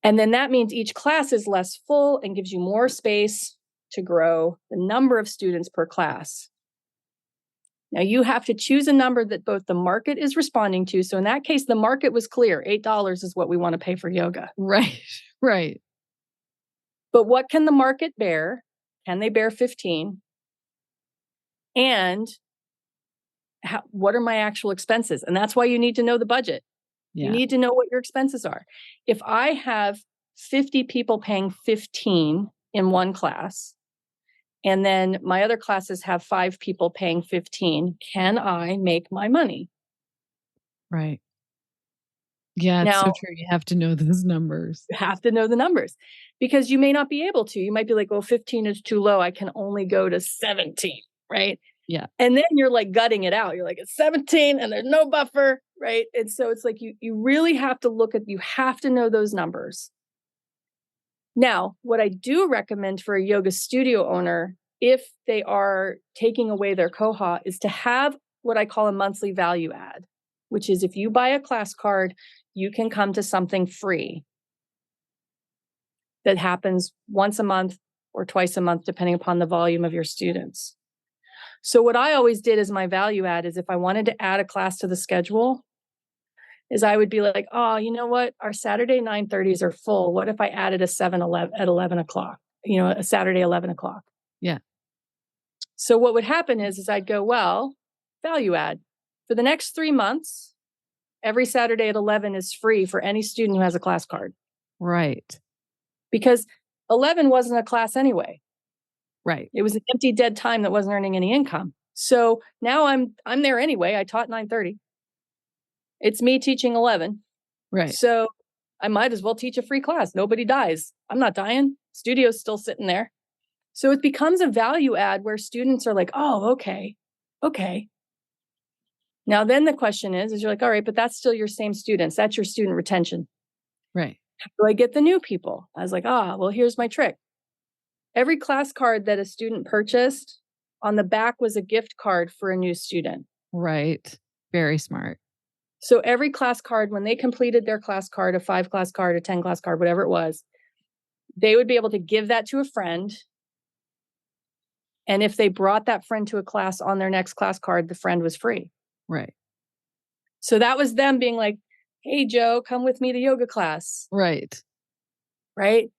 Speaker 3: And then that means each class is less full and gives you more space to grow the number of students per class. Now you have to choose a number that both the market is responding to. So in that case, the market was clear. $8 is what we want to pay for yoga.
Speaker 4: Right. Right.
Speaker 3: But what can the market bear? Can they bear 15? And what are my actual expenses? And that's why you need to know the budget.
Speaker 4: Yeah.
Speaker 3: You need to know what your expenses are. If I have 50 people paying 15 in one class, and then my other classes have 5 people paying 15, can I make my money?
Speaker 4: Right. Yeah, it's so true. You have to know those numbers.
Speaker 3: You have to know the numbers, because you may not be able to. You might be like, well, 15 is too low. I can only go to 17, right?
Speaker 4: Yeah.
Speaker 3: And then you're like gutting it out. You're like, it's 17 and there's no buffer, right? And so it's like you really have to you have to know those numbers. Now, what I do recommend for a yoga studio owner, if they are taking away their koha, is to have what I call a monthly value add, which is if you buy a class card, you can come to something free that happens once a month or twice a month, depending upon the volume of your students. So what I always did as my value add is if I wanted to add a class to the schedule, is I would be like, oh, you know what? Our Saturday 9:30s are full. What if I added a 7-11 at 11 o'clock, a Saturday 11 o'clock?
Speaker 4: Yeah.
Speaker 3: So what would happen is I'd go, well, value add. For the next 3 months, every Saturday at 11 is free for any student who has a class card.
Speaker 4: Right.
Speaker 3: Because 11 wasn't a class anyway.
Speaker 4: Right.
Speaker 3: It was an empty dead time that wasn't earning any income. So now I'm there anyway. I taught 9:30. It's me teaching 11.
Speaker 4: Right.
Speaker 3: So I might as well teach a free class. Nobody dies. I'm not dying. Studio's still sitting there. So it becomes a value add where students are like, oh, okay. Now, then the question is you're like, all right, but that's still your same students. That's your student retention.
Speaker 4: Right.
Speaker 3: How do I get the new people? I was like, well, here's my trick. Every class card that a student purchased, on the back was a gift card for a new student.
Speaker 4: Right. Very smart.
Speaker 3: So every class card, when they completed their class card, a 5-class card, a 10-class card, whatever it was, they would be able to give that to a friend. And if they brought that friend to a class on their next class card, the friend was free.
Speaker 4: Right.
Speaker 3: So that was them being like, hey, Joe, come with me to yoga class.
Speaker 4: Right.
Speaker 3: Right.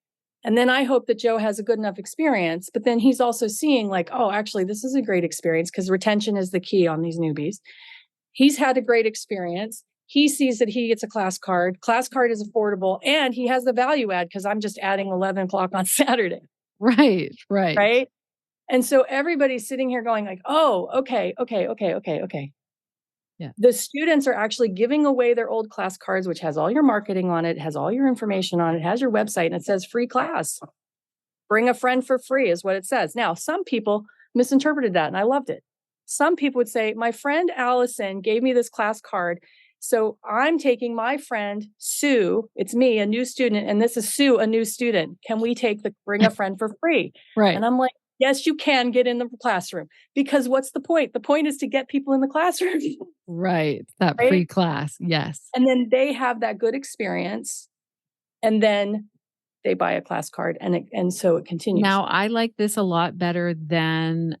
Speaker 3: And then I hope that Joe has a good enough experience, but then he's also seeing like, oh, actually, this is a great experience because retention is the key on these newbies. He's had a great experience. He sees that he gets a class card. Class card is affordable and he has the value add because I'm just adding 11 o'clock on Saturday.
Speaker 4: Right. Right.
Speaker 3: Right. And so everybody's sitting here going like, oh, okay.
Speaker 4: Yeah.
Speaker 3: The students are actually giving away their old class cards, which has all your marketing on it, has all your information on it, has your website, and it says free class. Bring a friend for free is what it says. Now, some people misinterpreted that, and I loved it. Some people would say, my friend Allison gave me this class card, so I'm taking my friend Sue, it's me, a new student, and this is Sue, a new student. Can we bring a friend for free?
Speaker 4: Right.
Speaker 3: And I'm like, yes, you can get in the classroom because what's the point? The point is to get people in the classroom.
Speaker 4: Right. That
Speaker 3: Right?
Speaker 4: free class. Yes.
Speaker 3: And then they have that good experience and then they buy a class card and so it continues.
Speaker 4: Now, I like this a lot better than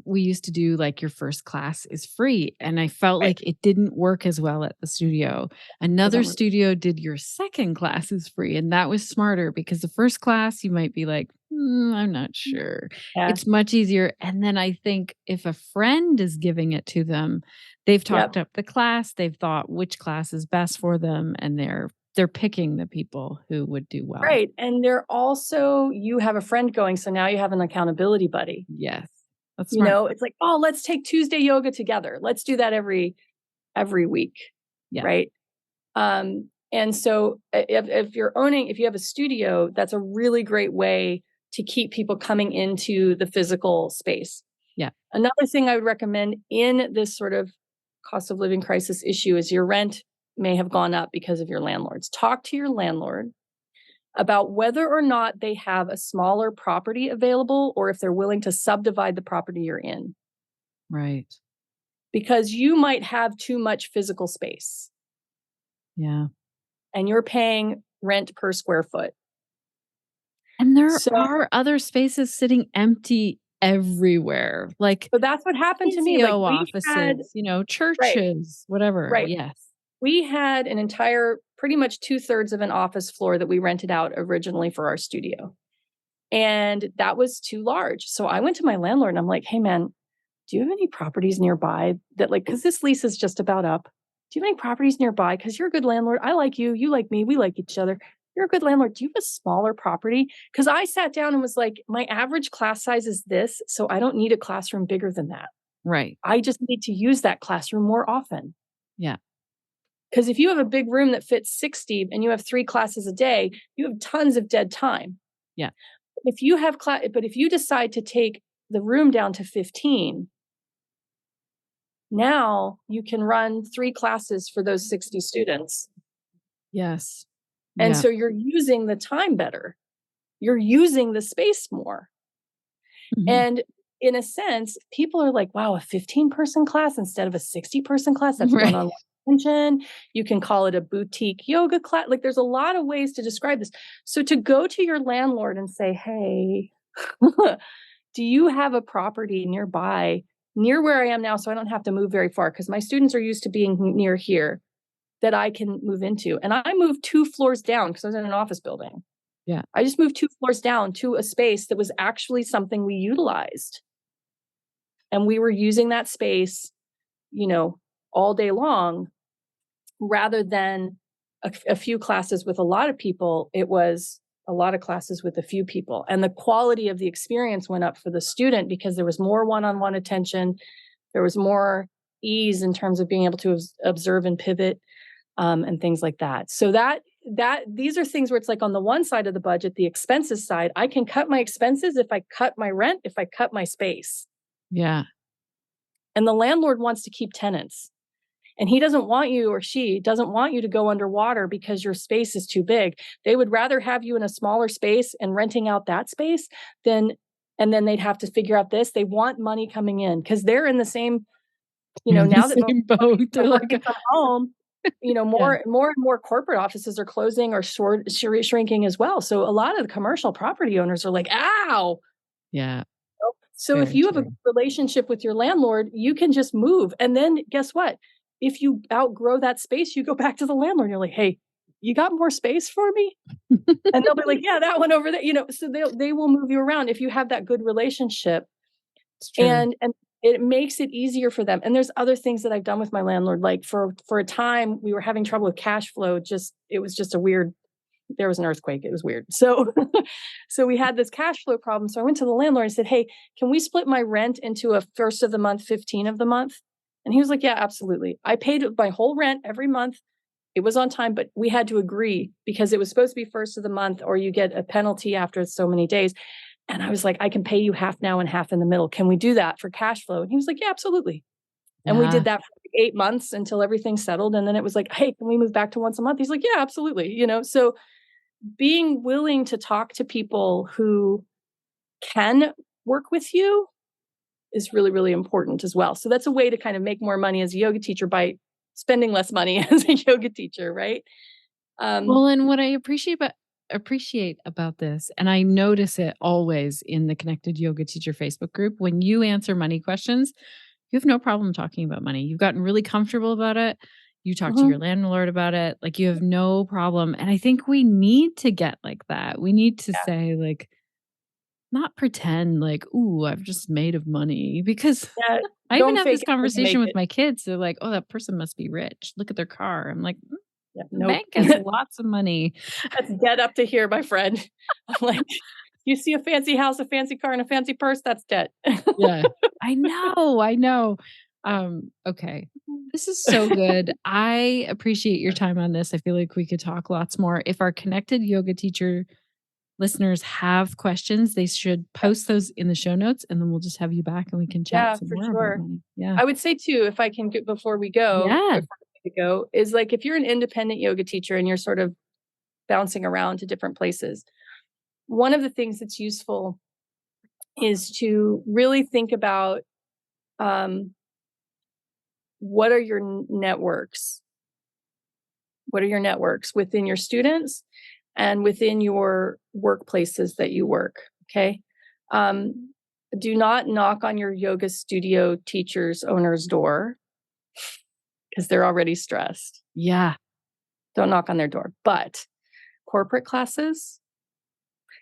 Speaker 4: we used to do, like your first class is free. And I felt like it didn't work as well at the studio. Another studio did your second class is free. And that was smarter because the first class, you might be like, I'm not sure.
Speaker 3: Yeah.
Speaker 4: It's much easier. And then I think if a friend is giving it to them, they've talked up the class, they've thought which class is best for them, and they're picking the people who would do well.
Speaker 3: Right. And they're also, you have a friend going, so now you have an accountability buddy.
Speaker 4: Yes. That's smart.
Speaker 3: It's like, oh, let's take Tuesday yoga together. Let's do that every week.
Speaker 4: Yeah.
Speaker 3: Right. And so if you have a studio, that's a really great way to keep people coming into the physical space.
Speaker 4: Yeah.
Speaker 3: Another thing I would recommend in this sort of cost of living crisis issue is your rent may have gone up because of your landlords. Talk to your landlord about whether or not they have a smaller property available or if they're willing to subdivide the property you're in.
Speaker 4: Right.
Speaker 3: Because you might have too much physical space.
Speaker 4: Yeah.
Speaker 3: And you're paying rent per square foot.
Speaker 4: And there are other spaces sitting empty everywhere. Like,
Speaker 3: so that's what happened to me. Like
Speaker 4: offices, churches, whatever.
Speaker 3: Right.
Speaker 4: Yes.
Speaker 3: We had an entire, pretty much 2/3 of an office floor that we rented out originally for our studio. And that was too large. So I went to my landlord and I'm like, hey man, do you have any properties nearby that because this lease is just about up. Do you have any properties nearby? Because you're a good landlord. I like you. You like me. We like each other. You're a good landlord. Do you have a smaller property? Because I sat down and was like, my average class size is this. So I don't need a classroom bigger than that.
Speaker 4: Right.
Speaker 3: I just need to use that classroom more often.
Speaker 4: Yeah.
Speaker 3: Because if you have a big room that fits 60 and you have 3 classes a day, you have tons of dead time.
Speaker 4: Yeah.
Speaker 3: If you decide to take the room down to 15, now you can run 3 classes for those 60 students.
Speaker 4: Yes.
Speaker 3: And so you're using the time better. you're using the space more.
Speaker 4: Mhm.
Speaker 3: And in a sense, people are like, wow, a 15-person class instead of a 60-person class. That's
Speaker 4: Right.
Speaker 3: one-on-one attention. You can call it a boutique yoga class. Like there's a lot of ways to describe this. So to go to your landlord and say, hey, do you have a property nearby, near where I am now, so I don't have to move very far? Because my students are used to being near here that I can move into. And I moved 2 floors down because I was in an office building.
Speaker 4: Yeah.
Speaker 3: I just moved 2 floors down to a space that was actually something we utilized. And we were using that space, all day long, rather than a few classes with a lot of people. It was a lot of classes with a few people. And the quality of the experience went up for the student because there was more one-on-one attention. There was more ease in terms of being able to observe and pivot, and things like that. So these are things where it's like on the one side of the budget, the expenses side, I can cut my expenses if I cut my rent, if I cut my space.
Speaker 4: Yeah.
Speaker 3: And the landlord wants to keep tenants. And he doesn't want you, or she doesn't want you to go underwater because your space is too big. They would rather have you in a smaller space and renting out that space and then they'd have to figure out this. They want money coming in because they're in the same, now that
Speaker 4: Same boat. They're like,
Speaker 3: working from home, more and more corporate offices are closing or shrinking as well. So a lot of the commercial property owners are like, ow.
Speaker 4: yeah.
Speaker 3: So if
Speaker 4: Very
Speaker 3: you have a
Speaker 4: true.
Speaker 3: relationship with your landlord, you can just move. And then guess what? If you outgrow that space, you go back to the landlord. You're like, hey, you got more space for me? And they'll be like, yeah, that one over there. So they will move you around if you have that good relationship.
Speaker 4: It's true.
Speaker 3: And it makes it easier for them. And there's other things that I've done with my landlord. Like for a time, we were having trouble with cash flow. It was just there was an earthquake. It was weird. So, so we had this cash flow problem. So I went to the landlord and said, hey, can we split my rent into a first of the month, 15 of the month? And he was like, yeah, absolutely. I paid my whole rent every month. It was on time, but we had to agree because it was supposed to be first of the month or you get a penalty after so many days. And I was like, I can pay you half now and half in the middle. Can we do that for cash flow? And he was like, yeah, absolutely. And we
Speaker 4: Yeah.
Speaker 3: did that for 8 months until everything settled. And then it was like, hey, can we move back to once a month? He's like, yeah, absolutely. So being willing to talk to people who can work with you is really, really important as well. So that's a way to kind of make more money as a yoga teacher by spending less money as a yoga teacher, right?
Speaker 4: Well, and what I appreciate about this, and I notice it always in the Connected Yoga Teacher Facebook group, when you answer money questions, you have no problem talking about money. You've gotten really comfortable about it. You talk to your landlord about it. Like you have no problem. And I think we need to get like that. We need to say like, not pretend like, ooh, I've just made of money, because
Speaker 3: Yeah,
Speaker 4: I even
Speaker 3: don't
Speaker 4: have
Speaker 3: fake
Speaker 4: this
Speaker 3: it till you
Speaker 4: conversation
Speaker 3: make
Speaker 4: with
Speaker 3: it.
Speaker 4: my kids. They're like, oh, that person must be rich. Look at their car. I'm like,
Speaker 3: Yeah,
Speaker 4: the
Speaker 3: nope.
Speaker 4: bank has lots of money.
Speaker 3: That's debt up to here, my friend. I'm like, you see a fancy house, a fancy car, and a fancy purse, that's debt.
Speaker 4: Yeah. I know. Okay. This is so good. I appreciate your time on this. I feel like we could talk lots more. If our Connected Yoga Teacher listeners have questions, they should post those in the show notes, and then we'll just have you back and we can chat
Speaker 3: Yeah,
Speaker 4: some
Speaker 3: for
Speaker 4: more
Speaker 3: sure.
Speaker 4: about money. Yeah.
Speaker 3: I would say too, if I can get before we
Speaker 4: Yeah.
Speaker 3: go, is like if you're an independent yoga teacher and you're sort of bouncing around to different places, one of the things that's useful is to really think about what are your networks? What are your networks within your students and within your workplaces that you work? Okay. Do not knock on your yoga studio teacher's owner's door because they're already stressed.
Speaker 4: Yeah.
Speaker 3: Don't knock on their door. But corporate classes,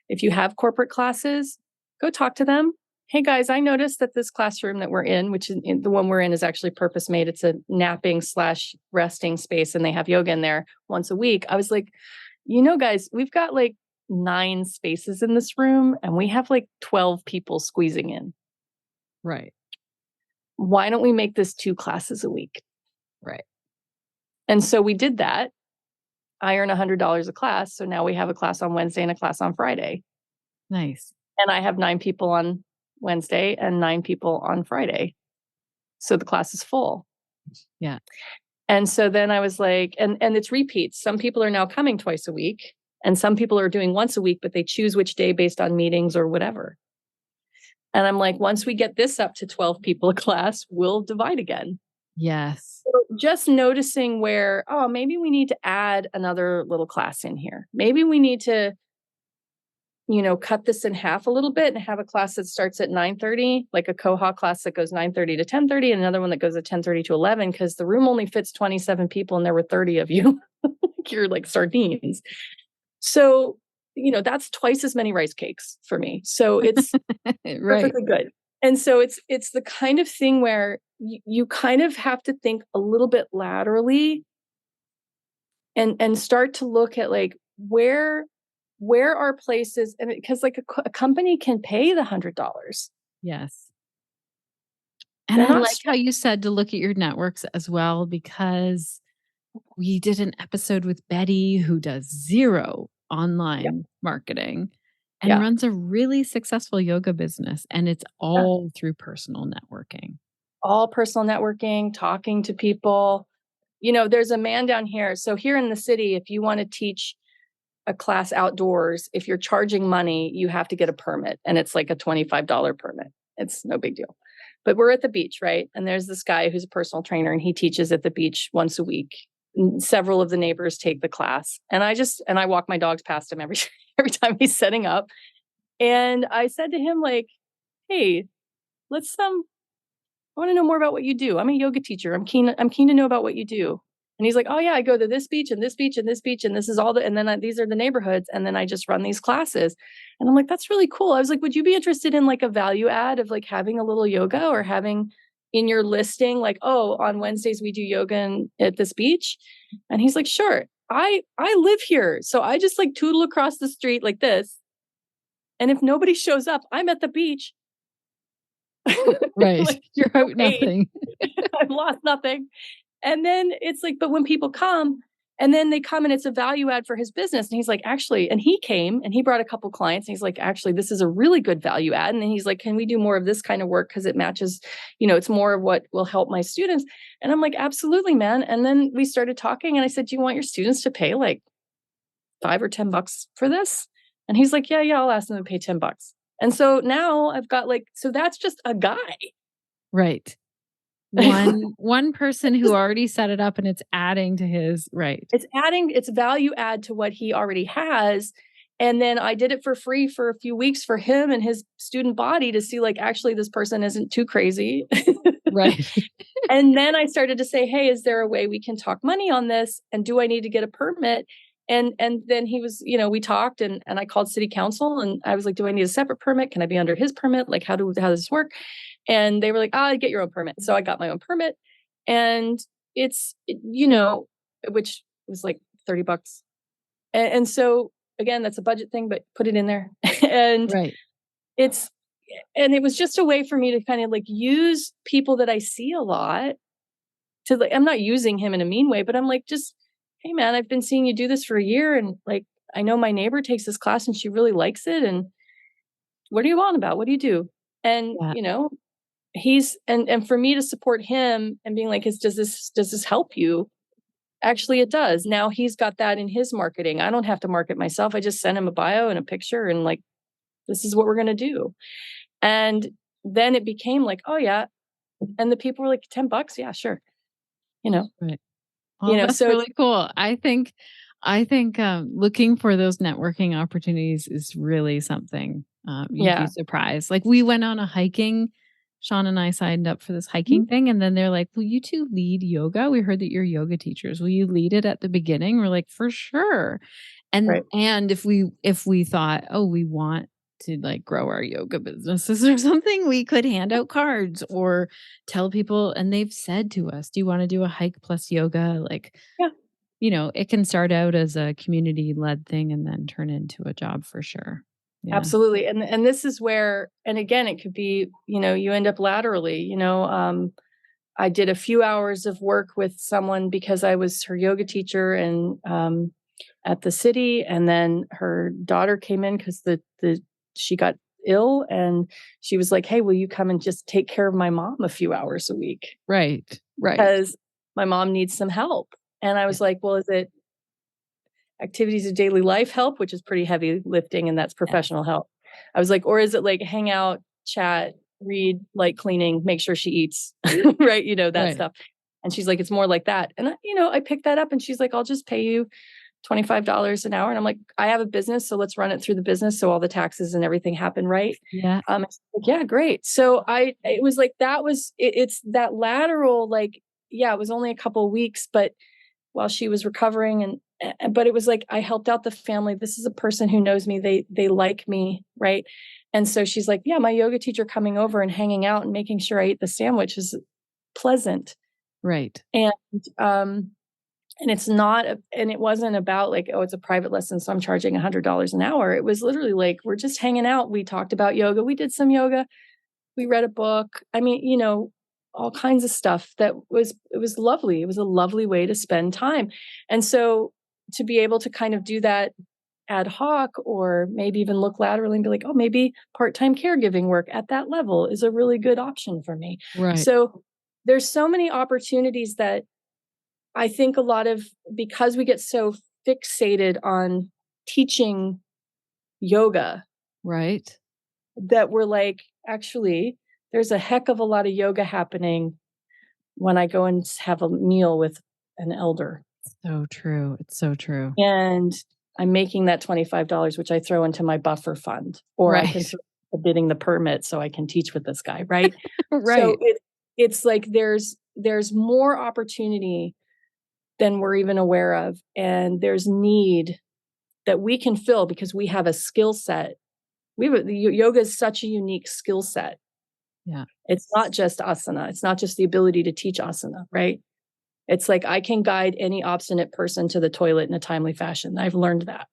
Speaker 3: if you have corporate classes, go talk to them. Hey guys, I noticed that this classroom that we're in, which is the one we're in, is actually purpose made. It's a napping / resting space, and they have yoga in there once a week. I was like, guys, we've got like 9 spaces in this room, and we have like 12 people squeezing in.
Speaker 4: Right.
Speaker 3: Why don't we make this 2 classes a week?
Speaker 4: Right.
Speaker 3: And so we did that. I earn $100 a class. So now we have a class on Wednesday and a class on Friday.
Speaker 4: Nice.
Speaker 3: And I have 9 people on Wednesday and 9 people on Friday. So the class is full.
Speaker 4: Yeah.
Speaker 3: And so then I was like, and it's repeats. Some people are now coming twice a week And some people are doing once a week, but they choose which day based on meetings or whatever. And I'm like, once we get this up to 12 people a class, we'll divide again.
Speaker 4: Yes.
Speaker 3: So just noticing where, oh, maybe we need to add another little class in here. Maybe we need to, cut this in half a little bit and have a class that starts at 9:30, like a Koha class that goes 9:30 to 10:30, and another one that goes at 10:30 to 11, because the room only fits 27 people and there were 30 of you. You're like sardines. So, that's twice as many rice cakes for me. So it's
Speaker 4: Right.
Speaker 3: perfectly good. And so it's the kind of thing where you kind of have to think a little bit laterally and start to look at like where are places, and because like a company can pay the $100.
Speaker 4: Yes. And
Speaker 3: They're
Speaker 4: I
Speaker 3: not
Speaker 4: like how you said to look at your networks as well, because we did an episode with Betty who does zero online marketing and
Speaker 3: Yeah.
Speaker 4: runs a really successful yoga business. And it's all through personal networking.
Speaker 3: All personal networking, talking to people. There's a man down here. So here in the city, if you want to teach a class outdoors, if you're charging money, you have to get a permit, and it's like a $25 permit. It's no big deal. But we're at the beach, right? And there's this guy who's a personal trainer, and he teaches at the beach once a week. And several of the neighbors take the class, and I walk my dogs past him every time he's setting up. And I said to him, like, hey, let's I want to know more about what you do. I'm a yoga teacher. I'm keen to know about what you do. And he's like, oh yeah, I go to this beach and this beach and this beach, and this is all and then these are the neighborhoods, and then I just run these classes. And I'm like, that's really cool. I was like, would you be interested in like a value add of like having a little yoga, or having in your listing like, oh, on Wednesdays we do yoga at this beach? And he's like, sure. I live here, so I just like tootle across the street like this, and if nobody shows up, I'm at the beach.
Speaker 4: Right.
Speaker 3: Like,
Speaker 4: you're out nothing.
Speaker 3: I've lost nothing. And then it's like, but when people come, and then they come and it's a value add for his business. And he's like, actually, and he came and he brought a couple clients, and he's like, actually, this is a really good value add. And then he's like, can we do more of this kind of work? Because it matches, it's more of what will help my students. And I'm like, absolutely, man. And then we started talking, and I said, do you want your students to pay like $5 or $10 for this? And he's like, yeah, I'll ask them to pay $10. And so now I've got so that's just a guy.
Speaker 4: Right. One person who already set it up, and it's adding to his, right.
Speaker 3: It's value add to what he already has. And then I did it for free for a few weeks for him and his student body to see like, actually, this person isn't too crazy.
Speaker 4: Right.
Speaker 3: And then I started to say, hey, is there a way we can talk money on this? And do I need to get a permit? And then he was, we talked, and I called city council, and I was like, do I need a separate permit? Can I be under his permit? Like, how does this work? And they were like, get your own permit. So I got my own permit, and which was like $30. And so again, that's a budget thing, but put it in there. And
Speaker 4: right.
Speaker 3: it was just a way for me to kind of like use people that I see a lot to like, I'm not using him in a mean way, but I'm like, just, hey man, I've been seeing you do this for a year. And like, I know my neighbor takes this class and she really likes it. And what are you on about? What do you do? And, he's, and for me to support him and being like, does this help you? Actually, it does. Now he's got that in his marketing. I don't have to market myself. I just send him a bio and a picture, and like, this is what we're going to do. And then it became like, oh yeah. And the people were like, $10. Yeah, sure.
Speaker 4: Right. Well, that's so really cool. I think looking for those networking opportunities is really something you'd be surprised. Like, we went on a hiking. Sean and I signed up for this hiking thing, and then they're like, will you two lead yoga? We heard that you're yoga teachers. Will you lead it at the beginning? We're like, for sure. And and if we thought, oh, we want to like grow our yoga businesses or something, we could hand out cards or tell people. And they've said to us, do you want to do a hike plus yoga? Like, it can start out as a community led thing and then turn into a job for sure. Yeah.
Speaker 3: Absolutely. And this is where, and again, it could be, you end up laterally, I did a few hours of work with someone because I was her yoga teacher and at the city. And then her daughter came in because she got ill, and she was like, hey, will you come and just take care of my mom a few hours a week?
Speaker 4: Right.
Speaker 3: Because my mom needs some help. And I was like, well, is it, activities of daily life help, which is pretty heavy lifting, and that's professional help. I was like, or is it like hang out, chat, read, light cleaning, make sure she eats, right? That stuff. And she's like, it's more like that. And, I picked that up, and she's like, I'll just pay you $25 an hour. And I'm like, I have a business, so let's run it through the business. So all the taxes and everything happen right.
Speaker 4: Yeah.
Speaker 3: Like, yeah, great. So it was like, it's that lateral, like, yeah, it was only a couple of weeks, but while she was recovering but it was like, I helped out the family. This is a person who knows me. They like me. Right. And so she's like, yeah, my yoga teacher coming over and hanging out and making sure I eat the sandwich is pleasant.
Speaker 4: Right.
Speaker 3: And it's not, and it wasn't about like, oh, it's a private lesson, so I'm charging $100 an hour. It was literally like, we're just hanging out. We talked about yoga. We did some yoga. We read a book. I mean, all kinds of stuff it was lovely. It was a lovely way to spend time. And so to be able to kind of do that ad hoc, or maybe even look laterally and be like, oh, maybe part-time caregiving work at that level is a really good option for me.
Speaker 4: Right.
Speaker 3: So there's so many opportunities that I think because we get so fixated on teaching yoga,
Speaker 4: right,
Speaker 3: that we're like, actually, there's a heck of a lot of yoga happening when I go and have a meal with an elder.
Speaker 4: So true. It's so true.
Speaker 3: And I'm making that $25, which I throw into my buffer fund, or I can throw bidding the permit so I can teach with this guy. Right.
Speaker 4: Right.
Speaker 3: So it's like, there's more opportunity than we're even aware of. And there's need that we can fill because we have a skill set. Yoga is such a unique skill set.
Speaker 4: Yeah.
Speaker 3: It's not just asana. It's not just the ability to teach asana, right? It's like, I can guide any obstinate person to the toilet in a timely fashion. I've learned that.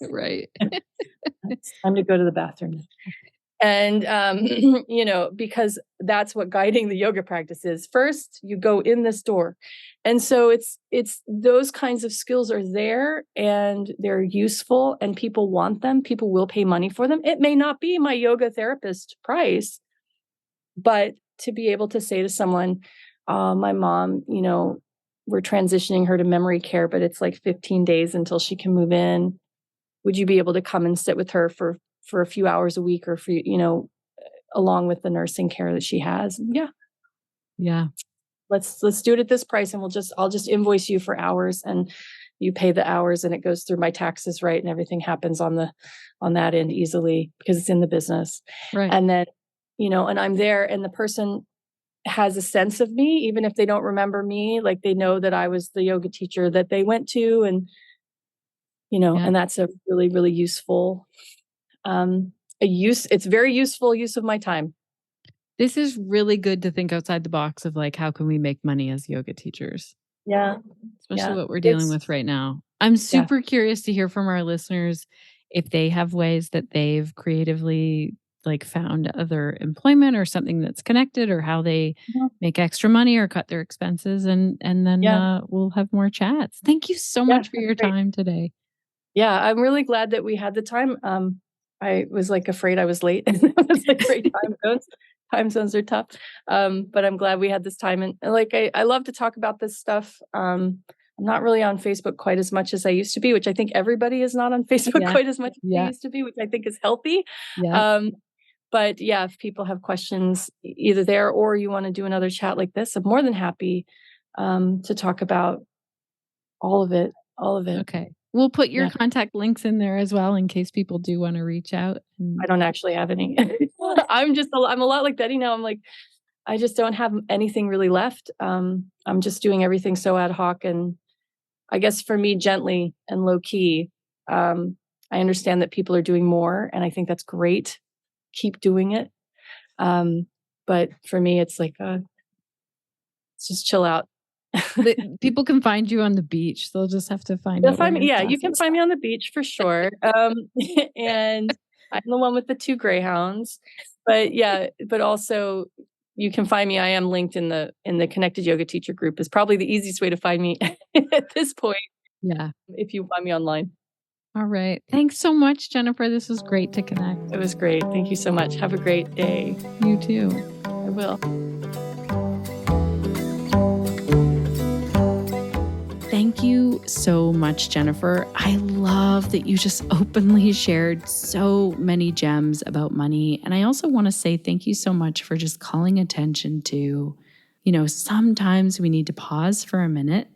Speaker 4: Right.
Speaker 3: It's time to go to the bathroom. And, because that's what guiding the yoga practice is. First, you go in this door. And so it's those kinds of skills are there, and they're useful, and people want them. People will pay money for them. It may not be my yoga therapist price, but to be able to say to someone, my mom, we're transitioning her to memory care, but it's like 15 days until she can move in. Would you be able to come and sit with her for a few hours a week, or for, along with the nursing care that she has? Yeah.
Speaker 4: Yeah.
Speaker 3: Let's do it at this price, and I'll just invoice you for hours, and you pay the hours, and it goes through my taxes, right? And everything happens on that end easily because it's in the business.
Speaker 4: Right.
Speaker 3: And then, and I'm there, and the person has a sense of me, even if they don't remember me, like they know that I was the yoga teacher that they went to, and, and that's a really, really useful, it's very useful use of my time.
Speaker 4: This is really good to think outside the box of like, how can we make money as yoga teachers?
Speaker 3: Yeah.
Speaker 4: Especially what we're dealing with right now. I'm super curious to hear from our listeners if they have ways that they've creatively like found other employment or something that's connected, or how they make extra money or cut their expenses. And then we'll have more chats. Thank you so much for your time today.
Speaker 3: Yeah, I'm really glad that we had the time. I was like afraid I was late. It was like great time zones. Time zones are tough. But I'm glad we had this time. And like, I love to talk about this stuff. I'm not really on Facebook quite as much as I used to be, which I think everybody is not on Facebook quite as much as they used to be, which I think is healthy.
Speaker 4: Yeah.
Speaker 3: But yeah, if people have questions either there, or you want to do another chat like this, I'm more than happy to talk about all of it.
Speaker 4: Okay. We'll put your contact links in there as well, in case people do want to reach out.
Speaker 3: I don't actually have any. I'm a lot like Betty now. I'm like, I just don't have anything really left. I'm just doing everything so ad hoc, and I guess for me, gently and low key. I understand that people are doing more, and I think that's great. Keep doing it. But for me, it's like, let's just chill out.
Speaker 4: People can find you on the beach. They'll just have to find out.
Speaker 3: You can find me on the beach for sure. And I'm the one with the 2 greyhounds. But also you can find me. I am linked in the Connected Yoga Teacher group. Is probably the easiest way to find me at this point.
Speaker 4: Yeah.
Speaker 3: If you find me online.
Speaker 4: All right. Thanks so much, Jenifer. This was great to connect.
Speaker 3: It was great. Thank you so much. Have a great day.
Speaker 4: You too.
Speaker 3: I will.
Speaker 4: Thank you
Speaker 1: so much, Jenifer. I love that you just openly shared so many gems about money. And I also want to say thank you so much for just calling attention to, sometimes we need to pause for a minute,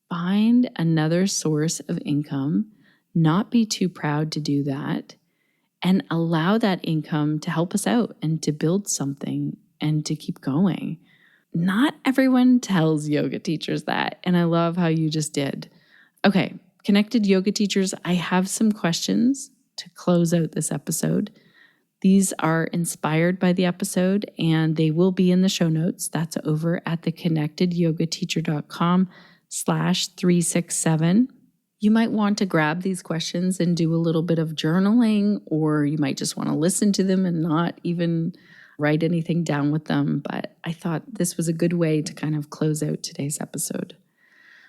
Speaker 1: find another source of income, not be too proud to do that, and allow that income to help us out and to build something and to keep going. Not everyone tells yoga teachers that, and I love how you just did. Okay, connected yoga teachers, I have some questions to close out this episode. These are inspired by the episode, and they will be in the show notes. That's over at theconnectedyogateacher.com/367. You might want to grab these questions and do a little bit of journaling, or you might just want to listen to them and not even write anything down with them. But I thought this was a good way to kind of close out today's episode.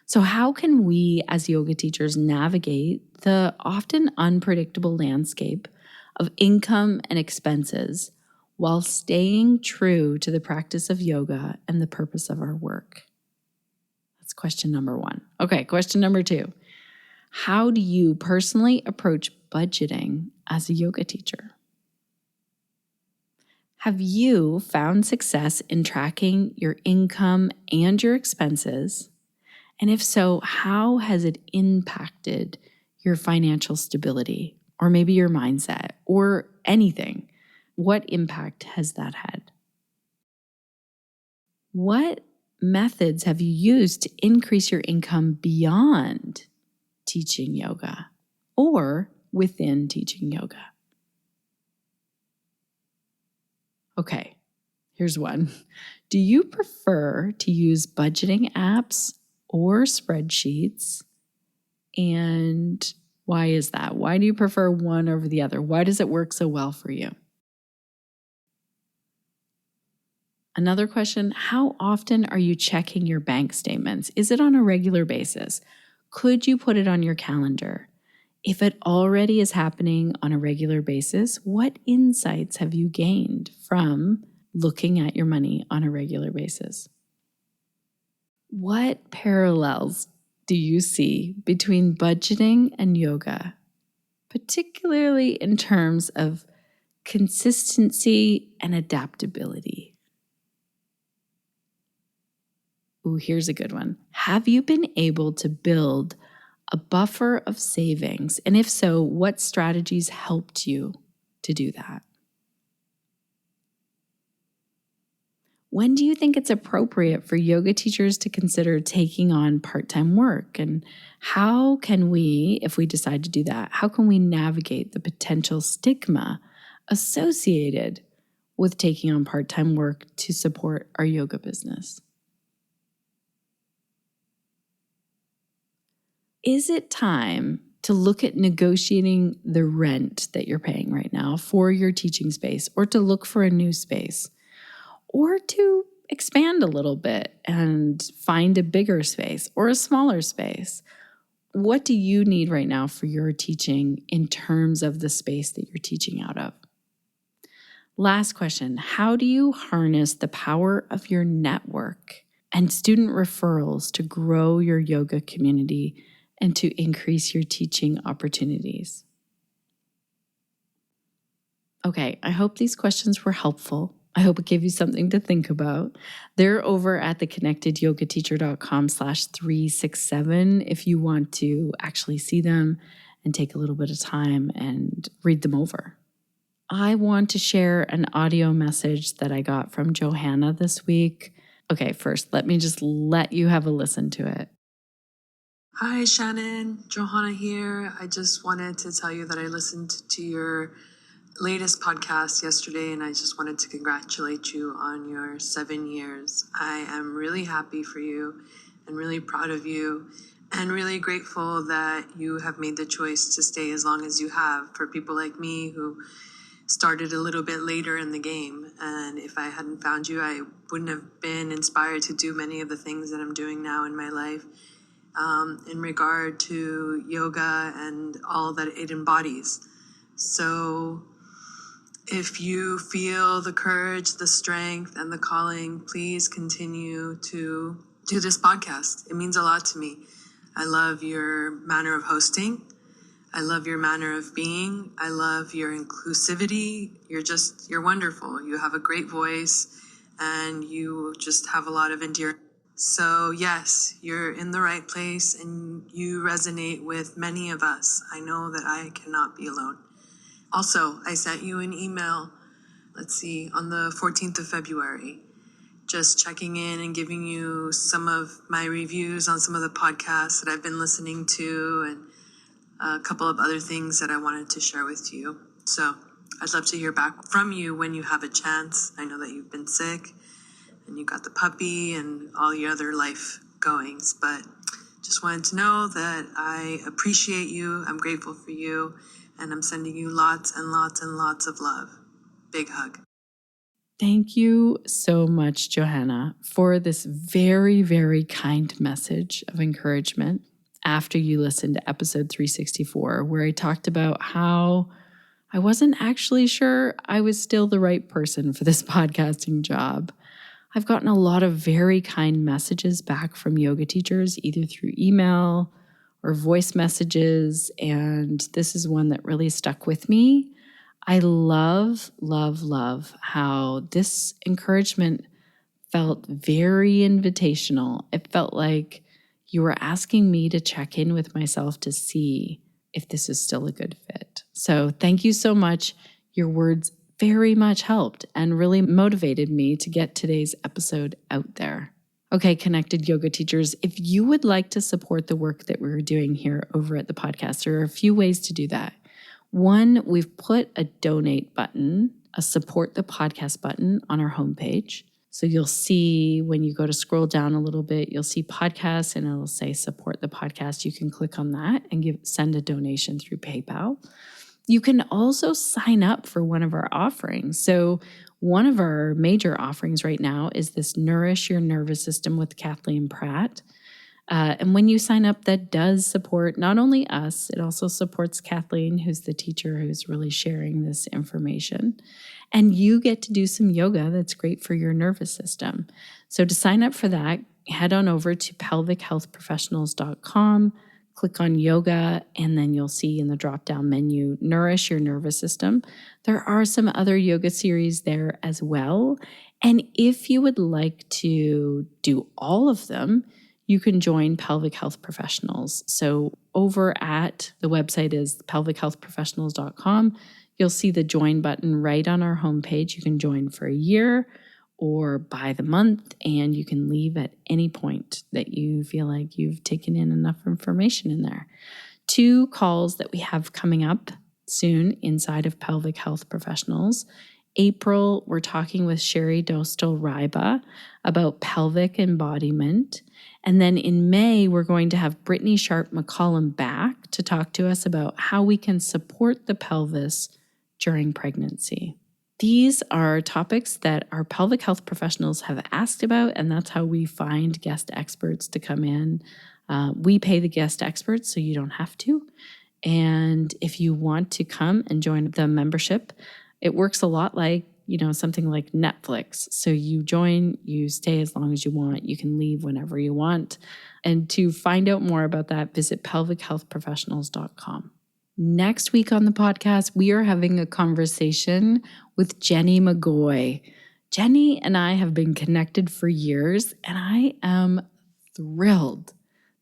Speaker 1: So how can we as yoga teachers navigate the often unpredictable landscape of income and expenses while staying true to the practice of yoga and the purpose of our work? That's question number one. Okay, question number two. How do you personally approach budgeting as a yoga teacher? Have you found success in tracking your income and your expenses? And if so, how has it impacted your financial stability, or maybe your mindset, or anything? What impact has that had? What methods have you used to increase your income beyond teaching yoga or within teaching yoga? Okay, here's one. Do you prefer to use budgeting apps or spreadsheets? And why is that? Why do you prefer one over the other? Why does it work so well for you? Another question, how often are you checking your bank statements? Is it on a regular basis? Could you put it on your calendar? If it already is happening on a regular basis, what insights have you gained from looking at your money on a regular basis? What parallels do you see between budgeting and yoga, particularly in terms of consistency and adaptability? Ooh, here's a good one. Have you been able to build a buffer of savings? And if so, what strategies helped you to do that? When do you think it's appropriate for yoga teachers to consider taking on part-time work? And how can we, if we decide to do that, how can we navigate the potential stigma associated with taking on part-time work to support our yoga business? Is it time to look at negotiating the rent that you're paying right now for your teaching space, or to look for a new space, or to expand a little bit and find a bigger space or a smaller space? What do you need right now for your teaching in terms of the space that you're teaching out of? Last question, how do you harness the power of your network and student referrals to grow your yoga community and to increase your teaching opportunities? Okay, I hope these questions were helpful. I hope it gave you something to think about. They're over at theconnectedyogateacher.com/367 if you want to actually see them and take a little bit of time and read them over. I want to share an audio message that I got from Johanna this week. Okay, first, let me just let you have a listen to it.
Speaker 5: Hi, Shannon. Johanna here. I just wanted to tell you that I listened to your latest podcast yesterday, and I just wanted to congratulate you on your 7 years. I am really happy for you and really proud of you, and really grateful that you have made the choice to stay as long as you have. For people like me who started a little bit later in the game, and if I hadn't found you, I wouldn't have been inspired to do many of the things that I'm doing now in my life. In regard to yoga and all that it embodies. So if you feel the courage, the strength, and the calling, please continue to do this podcast. It means a lot to me. I love your manner of hosting. I love your manner of being. I love your inclusivity. You're wonderful. You have a great voice and you just have a lot of endearment. So yes, you're in the right place and you resonate with many of us. I know that I cannot be alone. Also, I sent you an email, on the 14th of February, just checking in and giving you some of my reviews on some of the podcasts that I've been listening to and a couple of other things that I wanted to share with you. So I'd love to hear back from you when you have a chance. I know that you've been sick and you got the puppy and all your other life goings, but just wanted to know that I appreciate you. I'm grateful for you, and I'm sending you lots and lots and lots of love. Big hug.
Speaker 1: Thank you so much, Johanna, for this very, very kind message of encouragement after you listened to episode 364, where I talked about how I wasn't actually sure I was still the right person for this podcasting job. I've gotten a lot of very kind messages back from yoga teachers, either through email or voice messages, and this is one that really stuck with me. I love, love, love how this encouragement felt very invitational. It felt like you were asking me to check in with myself to see if this is still a good fit. So thank you so much. Your words very much helped and really motivated me to get today's episode out there. Okay, connected yoga teachers, if you would like to support the work that we're doing here over at the podcast, there are a few ways to do that. One, we've put a donate button, a support the podcast button on our homepage. So you'll see when you go to scroll down a little bit, you'll see podcasts and it'll say support the podcast. You can click on that and send a donation through PayPal. You can also sign up for one of our offerings. So one of our major offerings right now is this Nourish Your Nervous System with Kathleen Pratt. And when you sign up, that does support not only us, it also supports Kathleen, who's the teacher who's really sharing this information. And you get to do some yoga that's great for your nervous system. So to sign up for that, head on over to pelvichealthprofessionals.com, click on yoga, and then you'll see in the drop-down menu, Nourish Your Nervous System. There are some other yoga series there as well. And if you would like to do all of them, you can join Pelvic Health Professionals. So over at the website is pelvichealthprofessionals.com. You'll see the join button right on our homepage. You can join for a year or by the month, and you can leave at any point that you feel like you've taken in enough information in there. 2 calls that we have coming up soon inside of Pelvic Health Professionals. April, we're talking with Sherry Dostal-Ryba about pelvic embodiment. And then in May, we're going to have Brittany Sharp-McCollum back to talk to us about how we can support the pelvis during pregnancy. These are topics that our pelvic health professionals have asked about, and that's how we find guest experts to come in. We pay the guest experts, so you don't have to. And if you want to come and join the membership, it works a lot like, something like Netflix. So you join, you stay as long as you want, you can leave whenever you want. And to find out more about that, visit pelvichealthprofessionals.com. Next week on the podcast, we are having a conversation with Jenny McGoy. Jenny and I have been connected for years, and I am thrilled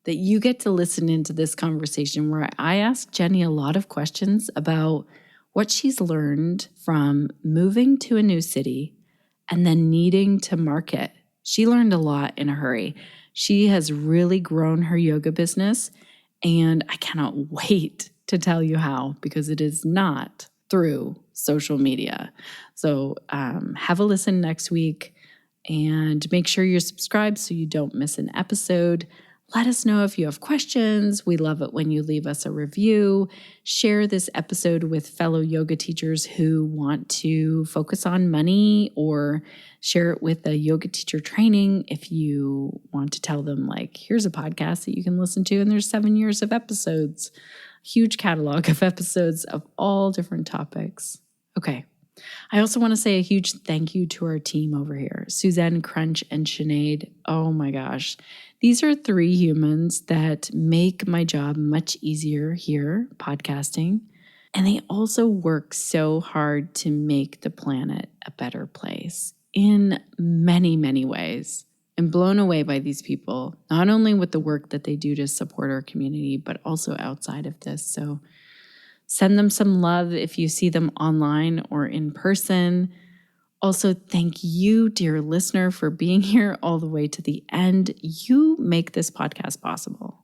Speaker 1: that you get to listen into this conversation where I ask Jenny a lot of questions about what she's learned from moving to a new city and then needing to market. She learned a lot in a hurry. She has really grown her yoga business, and I cannot wait to tell you how, because it is not through social media. So have a listen next week and make sure you're subscribed so you don't miss an episode. Let us know if you have questions. We love it when you leave us a review. Share this episode with fellow yoga teachers who want to focus on money, or share it with a yoga teacher training if you want to tell them, here's a podcast that you can listen to, and there's 7 years of episodes. Huge catalog of episodes of all different topics. Okay, I also want to say a huge thank you to our team over here, Suzanne, Crunch, and Sinead. Oh my gosh. These are 3 humans that make my job much easier here, podcasting. And they also work so hard to make the planet a better place in many, many ways. I'm blown away by these people, not only with the work that they do to support our community, but also outside of this. So send them some love if you see them online or in person. Also, thank you, dear listener, for being here all the way to the end. You make this podcast possible.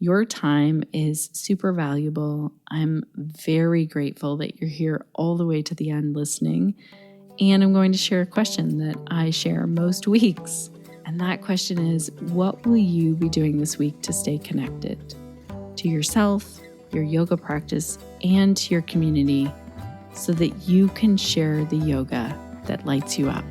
Speaker 1: Your time is super valuable. I'm very grateful that you're here all the way to the end listening. And I'm going to share a question that I share most weeks. And that question is, what will you be doing this week to stay connected to yourself, your yoga practice, and to your community so that you can share the yoga that lights you up?